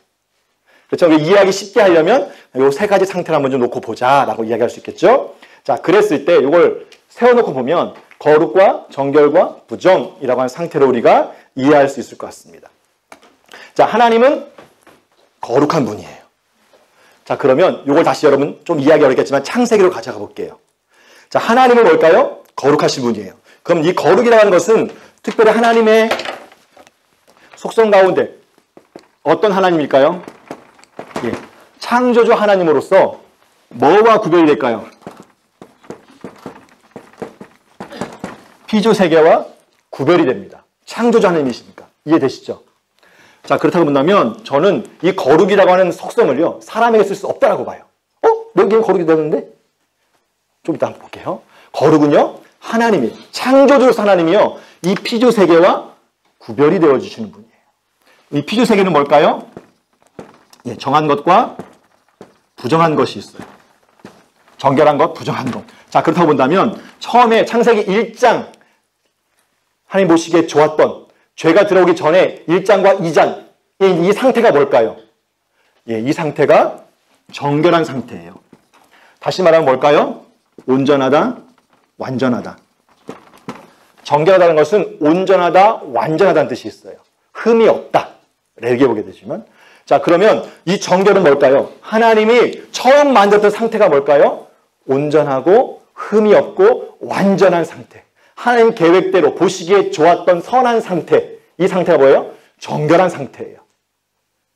그렇죠? 이해하기 쉽게 하려면 요 세 가지 상태를 한번 좀 놓고 보자라고 이야기할 수 있겠죠. 자, 그랬을 때 이걸 세워놓고 보면 거룩과 정결과 부정이라고 하는 상태로 우리가 이해할 수 있을 것 같습니다. 자, 하나님은 거룩한 분이에요. 자, 그러면 이걸 다시 여러분 좀 이해하기 어렵겠지만 창세기로 가져가 볼게요. 자, 하나님은 뭘까요? 거룩하신 분이에요. 그럼 이 거룩이라고 하는 것은 특별히 하나님의 속성 가운데 어떤 하나님일까요? 예, 창조주 하나님으로서 뭐와 구별이 될까요? 피조 세계와 구별이 됩니다. 창조주 하나님이시니까. 이해되시죠? 자, 그렇다고 본다면 저는 이 거룩이라고 하는 속성을요, 사람에게 쓸 수 없다라고 봐요. 여기는 거룩이 되는데? 좀 이따 한번 볼게요. 거룩은요, 하나님이, 창조주로서 하나님이요, 이 피조 세계와 구별이 되어주시는 분이에요. 이 피조 세계는 뭘까요? 예, 정한 것과 부정한 것이 있어요. 정결한 것, 부정한 것. 자, 그렇다고 본다면 처음에 창세기 1장 하나님 보시기에 좋았던 죄가 들어오기 전에 1장과 2장 이 상태가 뭘까요? 예, 이 상태가 정결한 상태예요. 다시 말하면 뭘까요? 온전하다, 완전하다. 정결하다는 것은 온전하다, 완전하다는 뜻이 있어요. 흠이 없다. 레위기에 보게 되시면. 자, 그러면 이 정결은 뭘까요? 하나님이 처음 만들었던 상태가 뭘까요? 온전하고 흠이 없고 완전한 상태. 하나님 계획대로 보시기에 좋았던 선한 상태. 이 상태가 뭐예요? 정결한 상태예요.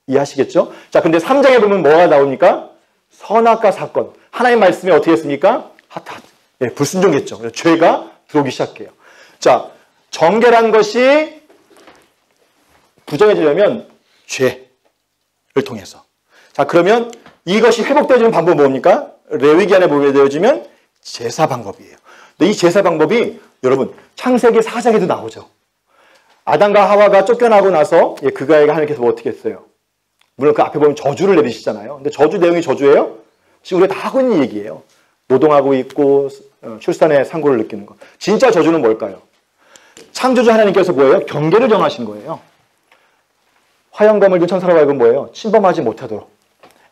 이해하시겠죠? 자, 근데 3장에 보면 뭐가 나옵니까? 선악과 사건. 하나님 말씀이 어떻게 했습니까? 핫핫. 예, 불순종했죠. 죄가 들어오기 시작해요. 자, 정결한 것이 부정해지려면 죄를 통해서. 자, 그러면 이것이 회복되어지는 방법은 뭡니까? 레위기 안에 보게 되어지면 제사 방법이에요. 근데 이 제사 방법이 여러분 창세기 4장에도 나오죠. 아담과 하와가 쫓겨나고 나서 그가에게 하나님께서 뭐 어떻게 했어요? 물론 그 앞에 보면 저주를 내리시잖아요. 근데 저주 내용이 저주예요? 지금 우리가 다 하고 있는 얘기예요. 노동하고 있고 출산의 상고를 느끼는 것. 진짜 저주는 뭘까요? 창조주 하나님께서 뭐예요? 경계를 정하신 거예요. 화영검을 든 천사라고 하여금 뭐예요? 침범하지 못하도록.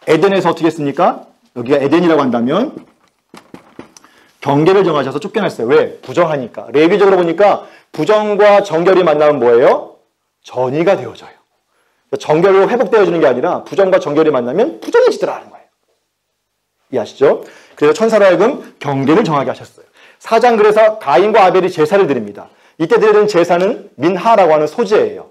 에덴에서 어떻게 했습니까? 여기가 에덴이라고 한다면 경계를 정하셔서 쫓겨났어요. 왜? 부정하니까. 레위적으로 보니까 부정과 정결이 만나면 뭐예요? 전이가 되어져요. 정결로 회복되어지는 게 아니라 부정과 정결이 만나면 부정해지더라는 거예요. 이해하시죠? 그래서 천사로 하여금 경계를 정하게 하셨어요. 4장 그래서 가인과 아벨이 제사를 드립니다. 이때 드리는 제사는 민하라고 하는 소제예요.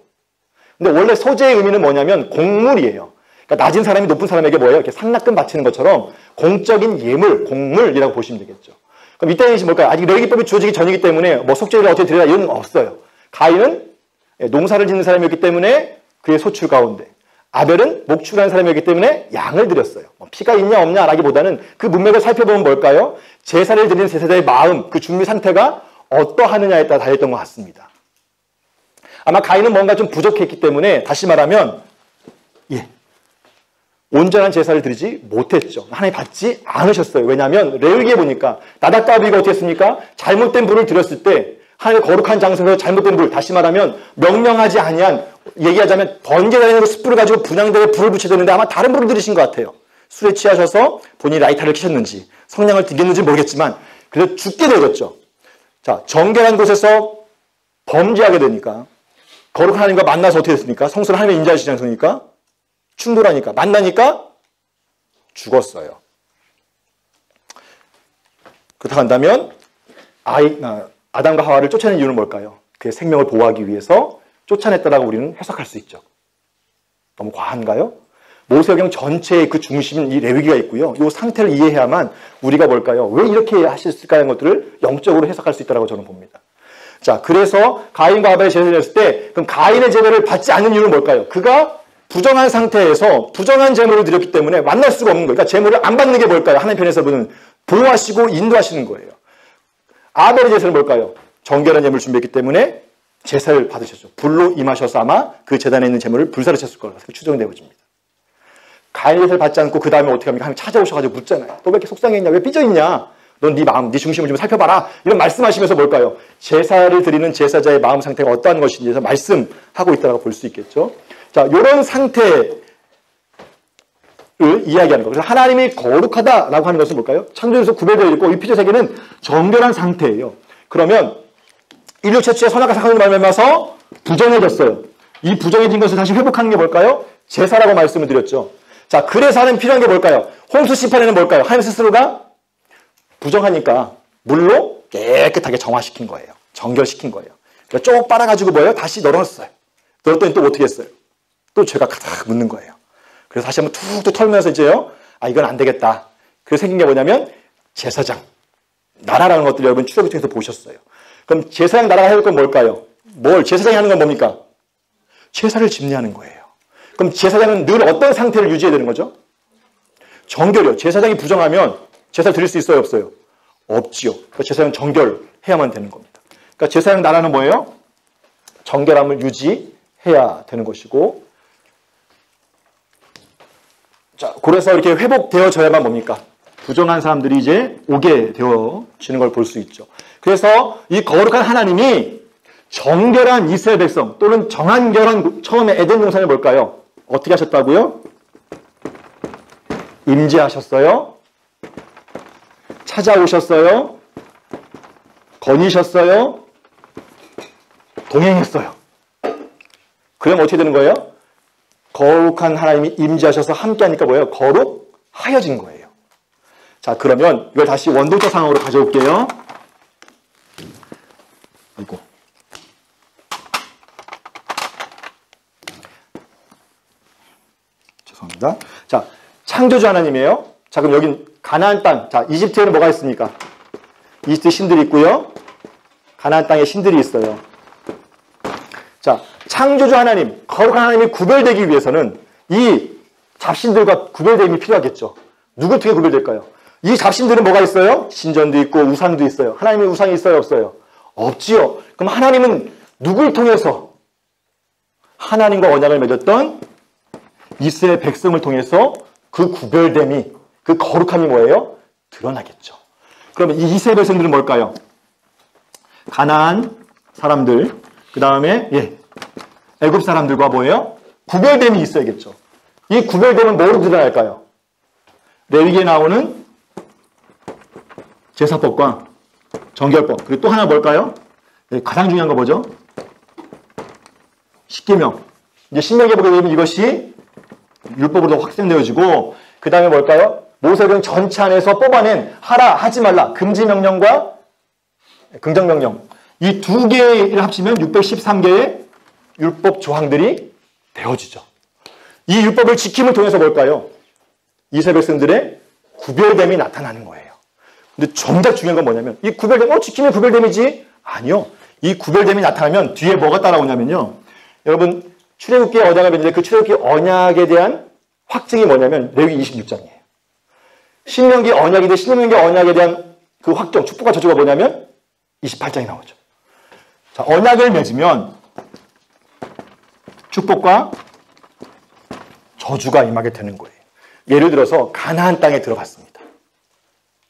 근데 원래 소제의 의미는 뭐냐면 공물이에요. 그러니까 낮은 사람이 높은 사람에게 뭐예요? 이렇게 상납금 바치는 것처럼 공적인 예물, 공물이라고 보시면 되겠죠. 그럼 이때는 뭘까요? 아직 레위기법이 주어지기 전이기 때문에 뭐 속죄를 어떻게 드리라 이런 건 없어요. 가인은 농사를 짓는 사람이었기 때문에 그의 소출 가운데, 아벨은 목축하는 사람이었기 때문에 양을 드렸어요. 피가 있냐 없냐 라기보다는 그 문맥을 살펴보면 뭘까요? 제사를 드리는 제사자의 마음, 그 준비 상태가 어떠하느냐에 따라 달렸던 것 같습니다. 아마 가인은 뭔가 좀 부족했기 때문에 다시 말하면 온전한 제사를 드리지 못했죠. 하나님 받지 않으셨어요. 왜냐하면 레위기에 보니까 나답과 아비가 어떻게 했습니까? 잘못된 불을 드렸을 때 하나님의 거룩한 장소에서 잘못된 불, 다시 말하면 명령하지 아니한, 얘기하자면 번개라는 숯불을 가지고 분향대에 불을 붙여야 되는데 아마 다른 불을 들이신 것 같아요. 술에 취하셔서 본인이 라이터를 켜셨는지 성냥을 튕겼는지 모르겠지만 그래서 죽게 되었죠. 자, 정결한 곳에서 범죄하게 되니까 거룩한 하나님과 만나서 어떻게 됐습니까? 성소를 하나님의 인자하신 장소니까 충돌하니까 만나니까 죽었어요. 그렇다고 한다면 아담과 하와를 쫓아낸 이유는 뭘까요? 그의 생명을 보호하기 위해서 쫓아냈다라고 우리는 해석할 수 있죠. 너무 과한가요? 모세오경 전체의 그 중심은 이 레위기가 있고요. 이 상태를 이해해야만 우리가 뭘까요? 왜 이렇게 하셨을까 하는 것들을 영적으로 해석할 수 있다고 저는 봅니다. 자, 그래서 가인과 아벨이 제사를 했을 때 그럼 가인의 제사를 받지 않는 이유는 뭘까요? 그가 부정한 상태에서 부정한 제물을 드렸기 때문에 만날 수가 없는 거예요. 그러니까 제물을 안 받는 게 뭘까요? 하나님 편에서 보는 보호하시고 인도하시는 거예요. 아벨의 제사는 뭘까요? 정결한 제물을 준비했기 때문에 제사를 받으셨죠. 불로 임하셔서 아마 그 제단에 있는 제물을 불사르 쳤을 거라고 추정되어집니다. 가인의 제사를 받지 않고 그 다음에 어떻게 합니까? 하나님 찾아오셔가지고 묻잖아요. 또 왜 이렇게 속상했냐? 왜 삐져있냐? 넌 네 마음, 네 중심을 좀 살펴봐라. 이런 말씀하시면서 뭘까요? 제사를 드리는 제사자의 마음 상태가 어떠한 것인지에서 말씀하고 있다고 볼 수 있겠죠. 자, 이런 상태를 이야기하는 거. 그래서 하나님이 거룩하다라고 하는 것은 뭘까요? 창조에서 구별되어 있고 이 피조 세계는 정결한 상태예요. 그러면 인류 최초의 선악과 사건을 말미암아서 부정해졌어요. 이 부정해진 것을 다시 회복하는 게 뭘까요? 제사라고 말씀을 드렸죠. 자, 그래서 하나님 필요한 게 뭘까요? 홍수 심판에는 뭘까요? 하나님 스스로가 부정하니까 물로 깨끗하게 정화시킨 거예요. 정결시킨 거예요. 그러니까 쭉 빨아가지고 뭐예요? 다시 널어놨어요. 널었더니 또 어떻게 했어요? 또 죄가 가득 묻는 거예요. 그래서 다시 한번 툭툭 털면서 이제요. 아, 이건 안 되겠다. 그래서 생긴 게 뭐냐면 제사장, 나라라는 것들 여러분 출애굽기 통해서 보셨어요. 그럼 제사장 나라가 해볼 건 뭘까요? 제사장이 하는 건 뭡니까? 제사를 집례하는 거예요. 그럼 제사장은 늘 어떤 상태를 유지해야 되는 거죠? 정결이요. 제사장이 부정하면 제사를 드릴 수 있어요, 없어요? 없지요. 그러니까 제사장은 정결해야만 되는 겁니다. 그러니까 제사장 나라는 뭐예요? 정결함을 유지해야 되는 것이고, 자, 그래서 이렇게 회복되어져야만 뭡니까? 부정한 사람들이 이제 오게 되어지는 걸 볼 수 있죠. 그래서 이 거룩한 하나님이 정결한 이스라엘 백성 또는 정한결한 처음에 에덴 동산을 뭘까요? 어떻게 하셨다고요? 임재하셨어요. 찾아오셨어요. 거니셨어요. 동행했어요. 그럼 어떻게 되는 거예요? 거룩한 하나님이 임재하셔서 함께하니까 뭐예요? 거룩하여진 거예요. 자, 그러면 이걸 다시 원동적 상황으로 가져올게요. 아이고. 죄송합니다. 자, 창조주 하나님이에요. 자, 그럼 여긴 가나안 땅. 자, 이집트에는 뭐가 있습니까? 이집트 신들이 있고요. 가나안 땅에 신들이 있어요. 자, 창조주 하나님, 거룩한 하나님이 구별되기 위해서는 이 잡신들과 구별됨이 필요하겠죠. 누구 어떻게 구별될까요? 이 잡신들은 뭐가 있어요? 신전도 있고 우상도 있어요. 하나님의 우상이 있어요, 없어요? 없지요. 그럼 하나님은 누굴 통해서 하나님과 언약을 맺었던 이스라엘 백성을 통해서 그 구별됨이, 그 거룩함이 뭐예요? 드러나겠죠. 그러면 이 이스라엘 백성들은 뭘까요? 가나안 사람들, 그 다음에 애굽 사람들과 뭐예요? 구별됨이 있어야겠죠. 이 구별됨은 뭐로 드러날까요? 레위기에 나오는 제사법과 정결법, 그리고 또 하나 뭘까요? 가장 중요한 거 뭐죠? 십계명. 이제 신명기에 보게 되면 이것이 율법으로 확정되어지고, 그 다음에 뭘까요? 모세령 전체 안에서 뽑아낸 하라, 하지 말라, 금지명령과 긍정명령. 이 두 개를 합치면 613개의 율법 조항들이 되어지죠. 이 율법을 지킴을 통해서 뭘까요? 이스라엘 백성들의 구별됨이 나타나는 거예요. 근데 정작 중요한 건 뭐냐면, 이 구별됨, 지키면 구별됨이지? 아니요. 이 구별됨이 나타나면 뒤에 뭐가 따라오냐면요. 여러분, 출애굽기의 언약을 맺는데 그 출애굽기 언약에 대한 확증이 뭐냐면 레위기 26장이에요. 신명기 언약이 돼 신명기 언약에 대한 그 확정, 축복과 저주가 뭐냐면 28장이 나오죠. 자, 언약을 맺으면 축복과 저주가 임하게 되는 거예요. 예를 들어서 가나안 땅에 들어갔습니다.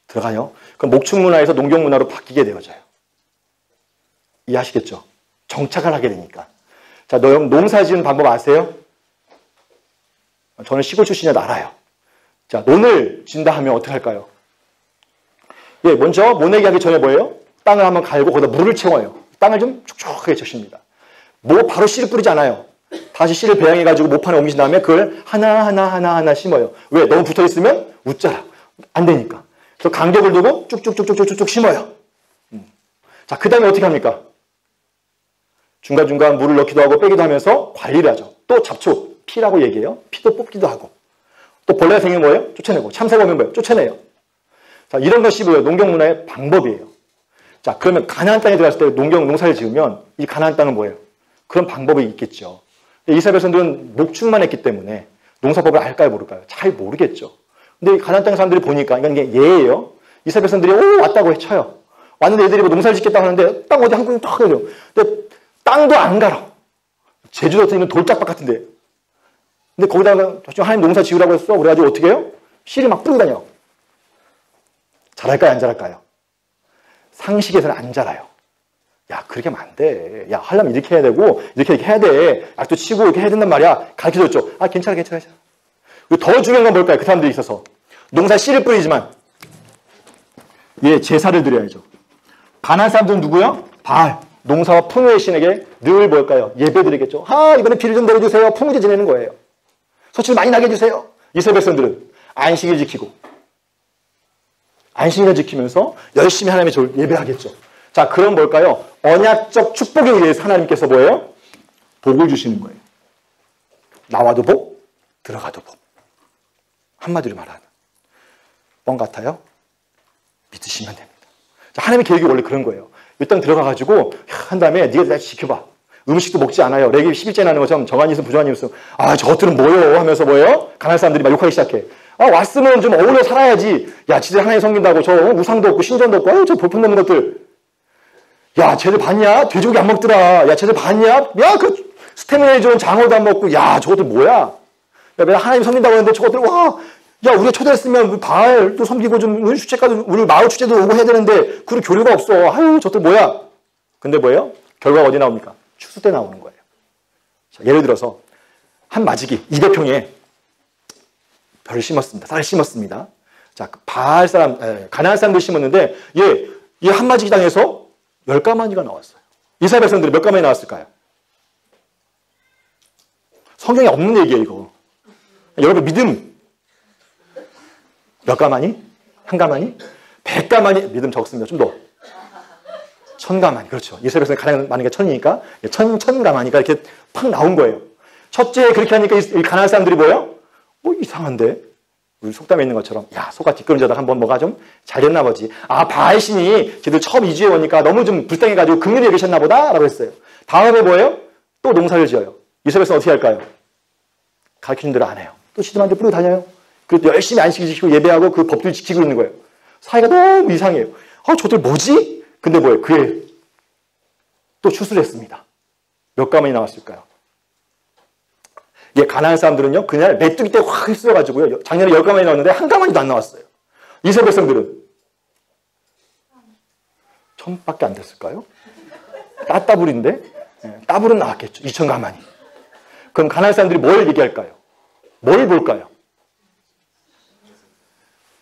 들어가요. 그럼 목축 문화에서 농경 문화로 바뀌게 되어져요. 이해하시겠죠? 정착을 하게 되니까. 자, 농사 지은 방법 아세요? 저는 시골 출신이라 알아요. 자, 논을 진다 하면 어떻게 할까요? 먼저 모내기 하기 전에 뭐예요? 땅을 한번 갈고 거기다 물을 채워요. 땅을 좀 촉촉하게 쳐십니다. 바로 씨를 뿌리지 않아요. 다시 씨를 배양해가지고 모판에 옮기신 다음에 그걸 하나 심어요. 왜? 너무 붙어있으면 웃자라. 안 되니까. 그래서 간격을 두고 쭉쭉쭉쭉쭉 심어요. 자, 그 다음에 어떻게 합니까? 중간중간 물을 넣기도 하고 빼기도 하면서 관리를 하죠. 또 잡초, 피라고 얘기해요. 피도 뽑기도 하고. 또 벌레가 생기면 뭐예요? 쫓아내고. 참새가 오면 뭐예요? 쫓아내요. 자, 이런 것이 뭐예요? 농경 문화의 방법이에요. 자, 그러면 가나안 땅에 들어갔을 때 농사를 지으면 이 가나안 땅은 뭐예요? 그런 방법이 있겠죠. 이스라엘 백성들은 목축만 했기 때문에 농사법을 알까요, 모를까요? 잘 모르겠죠. 근데 가나안 땅 사람들이 보니까 이게 예예요. 이스라엘 백성들이 왔다고 쳐요. 왔는데 애들이 농사를 짓겠다고 하는데 땅 어디 한 군데 탁 해요. 근데 땅도 안 갈아. 제주도에 있는 돌짝밭 같은데. 근데 거기다가 하나님 농사 지으라고 했어. 그래가지고 어떻게 해요? 씨를 막 뿌리고 다녀. 잘할까요? 안 잘할까요? 상식에서는 안 잘해요. 야, 그렇게 하면 안 돼. 야, 하려면 이렇게 해야 되고, 이렇게 해야 돼. 약도 치고 이렇게 해야 된단 말이야. 가르쳐줬죠. 아, 괜찮아, 괜찮아, 괜찮아. 그리고 더 중요한 건 뭘까요? 그 사람들이 있어서. 농사 씨를 뿌리지만, 예, 제사를 드려야죠. 가나안 사람들은 누구요? 바알. 농사와 풍요의 신에게 늘 뭘까요? 예배 드리겠죠. 아, 이번에 비를 좀 내려주세요. 풍부제 지내는 거예요. 소출 많이 나게 해주세요. 이스라엘 백성들은 안식일 지키고, 안식일을 지키면서 열심히 하나님의 예배하겠죠. 자, 그럼 뭘까요? 언약적 축복에 의해서 하나님께서 뭐예요? 복을 주시는 거예요. 나와도 복, 들어가도 복. 한마디로 말하면 뻥 같아요? 믿으시면 됩니다. 자, 하나님의 계획이 원래 그런 거예요. 일단 들어가가지고 한 다음에 네가 날 지켜봐. 음식도 먹지 않아요. 레위 11째 나는 것처럼 정한이 있으면 부정한이 있으면 아, 저것들은 뭐예요? 하면서 뭐예요? 가나안 사람들이 막 욕하기 시작해. 아, 왔으면 좀 어울려 살아야지. 야, 지들 하나님 섬긴다고 저 우상도 없고 신전도 없고 저 볼품없는 것들. 야, 쟤들 봤냐? 돼지고기 안 먹더라. 야, 쟤들 봤냐? 야, 그 스테미나에 좋은 장어도 안 먹고 야, 저것들 뭐야? 야, 내가 하나님 섬긴다고 했는데 저것들 와, 야, 우리가 초대했으면 바알도 섬기고 좀 축제까지 우리 마을 축제도 오고 해야 되는데 그런 교류가 없어. 아유, 저것들 뭐야? 근데 뭐예요? 결과가 어디 나옵니까? 추수 때 나오는 거예요. 자, 예를 들어서 한 마지기 200평에 벼를 심었습니다. 쌀을 심었습니다. 자, 바알 사람, 가나안 사람들 심었는데 얘 한 마지기 땅에서 10가마니가 나왔어요. 이스라엘 백성들이 몇 가마니 나왔을까요? 성경에 없는 얘기예요, 이거. 여러분 믿음 몇 가마니? 한 가마니? 100가마니? 믿음 적습니다. 좀 더. 1000가마니. 그렇죠. 이스라엘 백성이 가장 많은 게 1000이니까 1000가마니가 이렇게 팍 나온 거예요. 첫째 그렇게 하니까 이 가나안 사람들이 뭐예요? 이상한데? 우리 속담에 있는 것처럼 야, 소가 뒷걸음자다 한번 뭐가 좀 잘됐나 보지. 아, 바알 신이 쟤들 처음 이주해 오니까 너무 좀 불쌍해가지고 긍휼히 여기셨나 보다 라고 했어요. 다음에 뭐예요? 또 농사를 지어요. 이스라엘 백성은 어떻게 할까요? 가르쳐준 대로 안 해요. 또 시드만한테 뿌리고 다녀요. 그리고 또 열심히 안식일 지키고 예배하고 그 법들 지키고 있는 거예요. 사이가 너무 이상해요. 저들 뭐지? 근데 뭐예요? 그에 또 추수를 했습니다. 몇 가마니 나왔을까요? 가나안 사람들은요, 그날 메뚜기 때 확 휩쓸어가지고요, 작년에 10가마니 나왔는데 한 가마니도 안 나왔어요. 이스라엘 백성들은 1000밖에 안 됐을까요? 따따블인데? 따블은 나왔겠죠. 2000가마니. 그럼 가나안 사람들이 뭘 얘기할까요? 뭘 볼까요?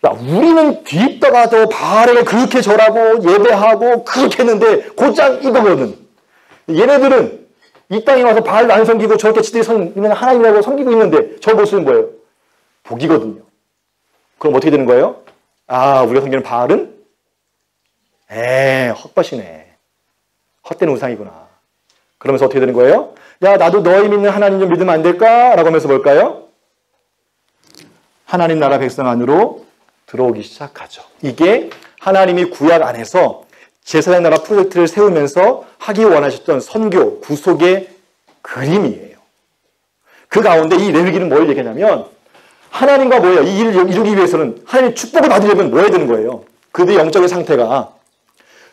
야, 우리는 뒤집다가도 바알에게 그렇게 절하고 예배하고 그렇게 했는데 곧장 이거거든. 얘네들은 이 땅에 와서 바알도 안 섬기고 저렇게 지들이 섬기는 하나님이라고 섬기고 있는데 저 모습은 뭐예요? 복이거든요. 그럼 어떻게 되는 거예요? 아, 우리가 섬기는 바알은? 헛것이네. 헛된 우상이구나. 그러면서 어떻게 되는 거예요? 야, 나도 너희 믿는 하나님 좀 믿으면 안 될까? 라고 하면서 뭘까요? 하나님 나라 백성 안으로 들어오기 시작하죠. 이게 하나님이 구약 안에서 제사장 나라 프로젝트를 세우면서 하기 원하셨던 선교, 구속의 그림이에요. 그 가운데 이 레위기는 뭘 얘기하냐면 하나님과 뭐예요? 이 일을 이루기 위해서는 하나님의 축복을 받으려면 뭐 해야 되는 거예요? 그들의 영적인 상태가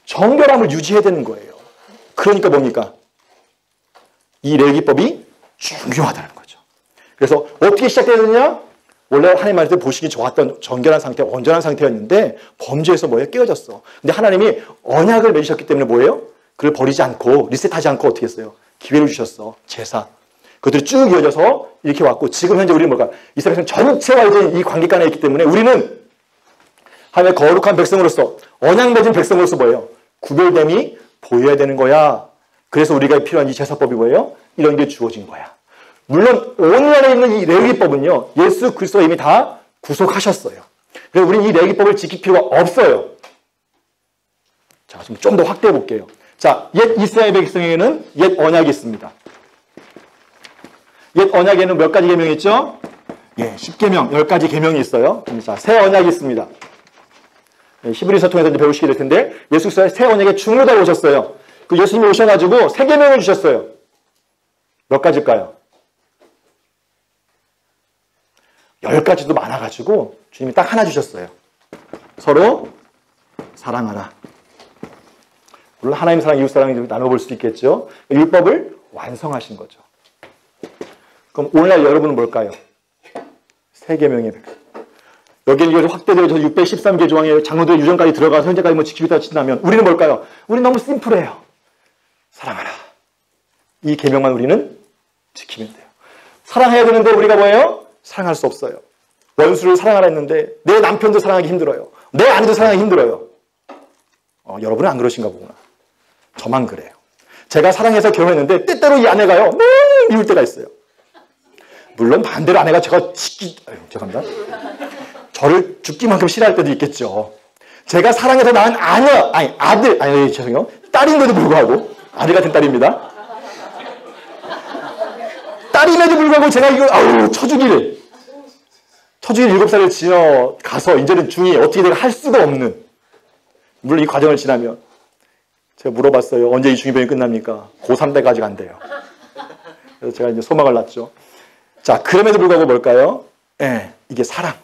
정결함을 유지해야 되는 거예요. 그러니까 뭡니까? 이 레위기법이 중요하다는 거죠. 그래서 어떻게 시작되느냐? 원래 하나님한테 보시기 좋았던 정결한 상태, 온전한 상태였는데 범죄에서 뭐예요? 깨어졌어. 근데 하나님이 언약을 맺으셨기 때문에 뭐예요? 그를 버리지 않고 리셋하지 않고 어떻게 했어요? 기회를 주셨어. 제사. 그것들이 쭉 이어져서 이렇게 왔고 지금 현재 우리는 뭘까? 이스라엘 백성 전체와 이제 이 관계관에 있기 때문에 우리는 하나님의 거룩한 백성으로서 언약 맺은 백성으로서 뭐예요? 구별됨이 보여야 되는 거야. 그래서 우리가 필요한 이 제사법이 뭐예요? 이런 게 주어진 거야. 물론 오늘날에 있는 이 레위기법은요, 예수 그리스도가 이미 다 구속하셨어요. 그래서 우리는 이 레위기법을 지킬 필요가 없어요. 자, 좀 더 확대해 볼게요. 자, 옛 이스라엘 백성에게는 옛 언약이 있습니다. 옛 언약에는 몇 가지 계명이 있죠? 10계명, 10가지 계명이 있어요. 자, 새 언약이 있습니다. 히브리서 통해서 이제 배우시게 될 텐데 예수 그리스도가 새 언약의 중로자로 오셨어요. 그 예수님이 오셔가지고 새 계명을 주셨어요. 몇 가지일까요? 10가지도 많아가지고 주님이 딱 하나 주셨어요. 서로 사랑하라. 물론 하나님 사랑, 이웃 사랑을 나눠볼 수 있겠죠. 율법을 완성하신 거죠. 그럼 오늘날 여러분은 뭘까요? 새 계명의 백성. 여기는 이거 확대되어서 613개 조항의 장로들의 유전까지 들어가서 현재까지 뭐 지키고 있다 친다면 우리는 뭘까요? 우리는 너무 심플해요. 사랑하라. 이 계명만 우리는 지키면 돼요. 사랑해야 되는데 우리가 뭐예요? 사랑할 수 없어요. 원수를 사랑하라 했는데 내 남편도 사랑하기 힘들어요. 내 아내도 사랑하기 힘들어요. 여러분은 안 그러신가 보구나. 저만 그래요. 제가 사랑해서 결혼했는데 때때로 이 아내가요. 너무 미울 때가 있어요. 물론 반대로 아내가 죄송합니다. 저를 죽기만큼 싫어할 때도 있겠죠. 제가 사랑해서 낳은 죄송해요. 딸인데도 불구하고, 아들 같은 딸입니다. 딸임에도 불구하고 제가 이거, 쳐주기를 7살을 지나 가서, 이제는 중2 어떻게 내가 할 수가 없는, 물론 이 과정을 지나면, 제가 물어봤어요. 언제 이 중2병이 끝납니까? 고3 때까지 간대요. 그래서 제가 이제 소망을 놨죠. 자, 그럼에도 불구하고 뭘까요? 이게 사랑.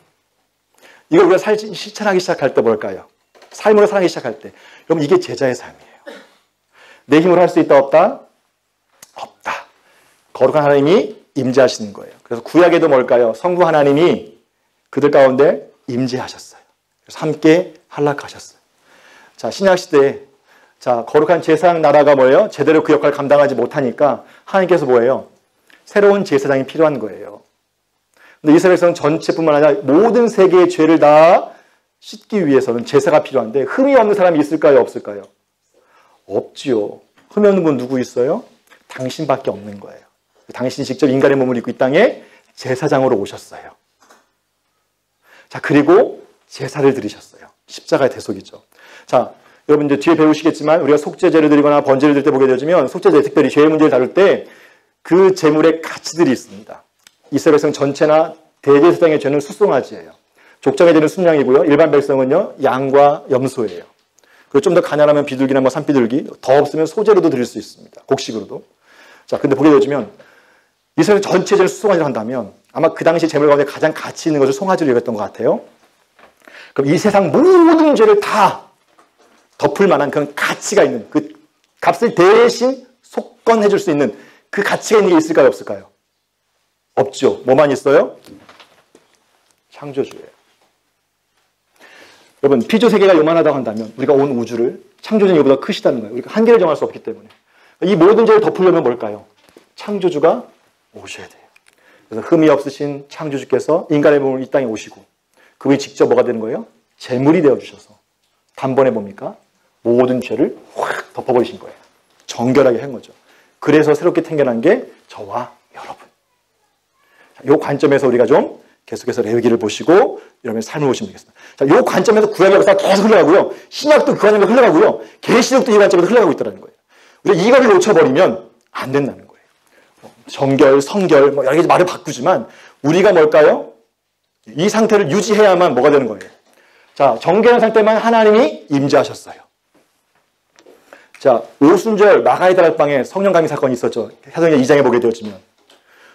이걸 우리가 실천하기 시작할 때 뭘까요? 삶으로 살아가기 시작할 때. 여러분, 이게 제자의 삶이에요. 내 힘으로 할 수 있다, 없다? 없다. 거룩한 하나님이 임재하시는 거예요. 그래서 구약에도 뭘까요? 성부 하나님이 그들 가운데 임재하셨어요. 그래서 함께 한락하셨어요. 자, 신약시대에 자, 거룩한 제사장 나라가 뭐예요? 제대로 그 역할을 감당하지 못하니까 하나님께서 뭐예요? 새로운 제사장이 필요한 거예요. 근데 이스라엘 백성 전체뿐만 아니라 모든 세계의 죄를 다 씻기 위해서는 제사가 필요한데 흠이 없는 사람이 있을까요? 없을까요? 없지요. 흠이 없는 분 누구 있어요? 당신밖에 없는 거예요. 당신이 직접 인간의 몸을 입고 이 땅에 제사장으로 오셨어요. 자, 그리고 제사를 드리셨어요. 십자가의 대속이죠. 자, 여러분 이제 뒤에 배우시겠지만 우리가 속죄제를 드리거나 번제를 드릴 때 보게 되면 속죄제, 특별히 죄의 문제를 다룰 때 그 제물의 가치들이 있습니다. 이스라엘 백성 전체나 대제사장의 죄는 수송아지예요. 족장의 죄는 순양이고요. 일반 백성은요, 양과 염소예요. 그리고 좀 더 가난하면 비둘기나 뭐 산비둘기, 더 없으면 소재로도 드릴 수 있습니다. 곡식으로도. 자, 근데 보게 되면 이스라엘 전체 죄를 수송아지로 한다면 아마 그 당시 제물 가운데 가장 가치 있는 것을 송아지로 여겼던 것 같아요. 그럼 이 세상 모든 죄를 다 덮을 만한 그런 가치가 있는 그 값을 대신 속건해 줄 수 있는 그 가치가 있는 게 있을까요? 없을까요? 없죠. 뭐만 있어요? 창조주예요. 여러분, 피조 세계가 요만하다고 한다면 우리가 온 우주를 창조주는 이보다 크시다는 거예요. 우리가 한계를 정할 수 없기 때문에. 이 모든 죄를 덮으려면 뭘까요? 창조주가 오셔야 돼요. 그래서 흠이 없으신 창조주께서 인간의 몸을 이 땅에 오시고 그분이 직접 뭐가 되는 거예요? 제물이 되어주셔서 단번에 뭡니까? 모든 죄를 확 덮어버리신 거예요. 정결하게 한 거죠. 그래서 새롭게 태어난 게 저와 여러분. 이 관점에서 우리가 좀 계속해서 레위기를 보시고 여러분의 삶을 보시면 되겠습니다. 자, 이 관점에서 구약의 역사가 계속 흘러가고요. 신약도 그 관점에서 흘러가고요. 계시록도 이 관점에서 흘러가고 있다는 거예요. 우리가 이거를 놓쳐버리면 안 된다는 거예요. 정결, 성결, 뭐 여러 가지 말을 바꾸지만 우리가 뭘까요? 이 상태를 유지해야만 뭐가 되는 거예요. 자, 정결한 상태만 하나님이 임재하셨어요. 자, 오순절 마가의 다락방에 성령 감히 사건이 있었죠. 사도행전 2장에 보게 되었지만.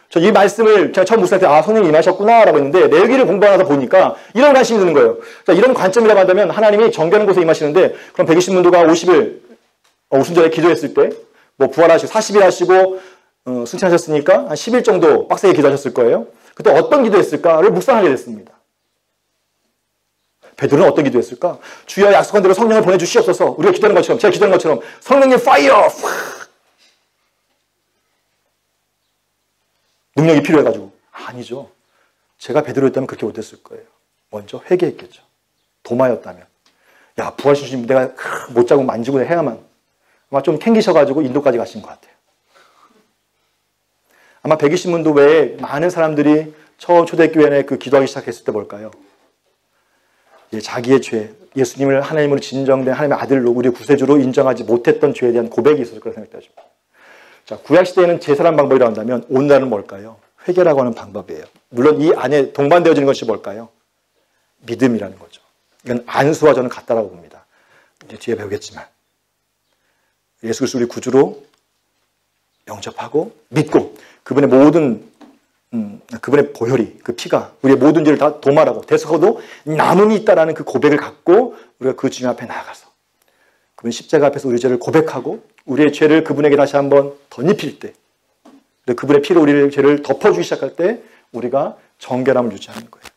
저 이 말씀을 제가 처음 묵상할 때, 성령이 임하셨구나, 라고 했는데, 레위기를 공부하면서 보니까, 이런 관심이 드는 거예요. 자, 이런 관점이라고 한다면, 하나님이 정결한 곳에 임하시는데, 그럼 120문도가 50일, 오순절에 기도했을 때, 뭐 부활하시고, 40일 하시고, 순찬하셨으니까, 한 10일 정도 빡세게 기도하셨을 거예요. 그때 어떤 기도했을까를 묵상하게 됐습니다. 베드로는 어떤 기도했을까? 주여 약속한 대로 성령을 보내주시옵소서. 우리가 기도하는 것처럼, 제가 기도하는 것처럼, 성령님 파이어! 능력이 필요해가지고. 아니죠. 제가 베드로였다면 그렇게 못했을 거예요. 먼저 회개했겠죠. 도마였다면. 야, 부활시키신 내가 못 자고 만지고 해야만. 아마 좀 캥기셔가지고 인도까지 가신 것 같아요. 아마 120문도 외에 많은 사람들이 처음 초대교회에 그 기도하기 시작했을 때 뭘까요? 자기의 죄, 예수님을 하나님으로 진정된 하나님의 아들로 우리의 구세주로 인정하지 못했던 죄에 대한 고백이 있었을 거라고 생각되죠. 자, 구약시대에는 제사라는 방법이라고 한다면 오늘날은 뭘까요? 회개라고 하는 방법이에요. 물론 이 안에 동반되어지는 것이 뭘까요? 믿음이라는 거죠. 이건 안수와 저는 같다라고 봅니다. 이제 뒤에 배우겠지만 예수 그리스도 우리 구주로 영접하고 믿고 그분의 모든 그분의 보혈이, 그 피가 우리의 모든 죄를 다 도말하고 대속하고도 남음이 있다라는 그 고백을 갖고 우리가 그 주님 앞에 나아가서 그분 십자가 앞에서 우리 죄를 고백하고 우리의 죄를 그분에게 다시 한번 덧입힐 때 그분의 피로 우리의 죄를 덮어주기 시작할 때 우리가 정결함을 유지하는 거예요.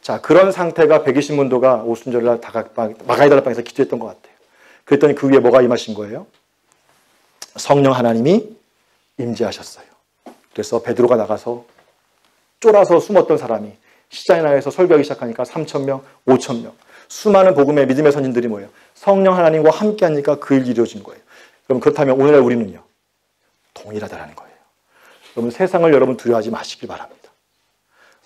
자, 그런 상태가 120문도가 오순절날 마가이달라방에서 기도했던 것 같아요. 그랬더니 그 위에 뭐가 임하신 거예요? 성령 하나님이 임재하셨어요. 그래서 베드로가 나가서 쫄아서 숨었던 사람이 시장에 나가서 설교하기 시작하니까 3,000명, 5,000명. 수많은 복음의 믿음의 선진들이 뭐예요? 성령 하나님과 함께 하니까 그 일이 이루어진 거예요. 그럼 그렇다면 오늘날 우리는요? 동일하다라는 거예요. 여러분 세상을 여러분 두려워하지 마시길 바랍니다.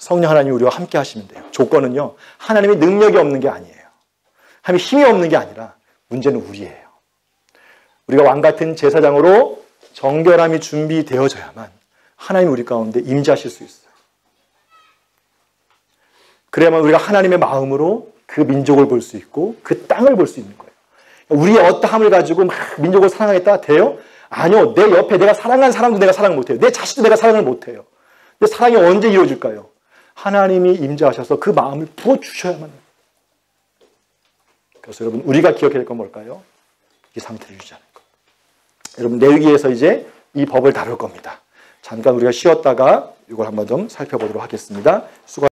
성령 하나님이 우리와 함께 하시면 돼요. 조건은요. 하나님이 능력이 없는 게 아니에요. 하나님이 힘이 없는 게 아니라 문제는 우리예요. 우리가 왕같은 제사장으로 정결함이 준비되어져야만 하나님이 우리 가운데 임재하실 수 있어요. 그래야만 우리가 하나님의 마음으로 그 민족을 볼 수 있고 그 땅을 볼 수 있는 거예요. 우리의 어떠함을 가지고 막 민족을 사랑하겠다 돼요? 아니요. 내 옆에 내가 사랑한 사람도 내가 사랑을 못해요. 내 자식도 내가 사랑을 못해요. 근데 사랑이 언제 이루어질까요? 하나님이 임재하셔서 그 마음을 부어주셔야만 해요. 그래서 여러분 우리가 기억해야 될 건 뭘까요? 이 상태를 유지하는 것. 여러분 내위기에서 이제 이 법을 다룰 겁니다. 잠깐 우리가 쉬었다가 이걸 한번 좀 살펴보도록 하겠습니다.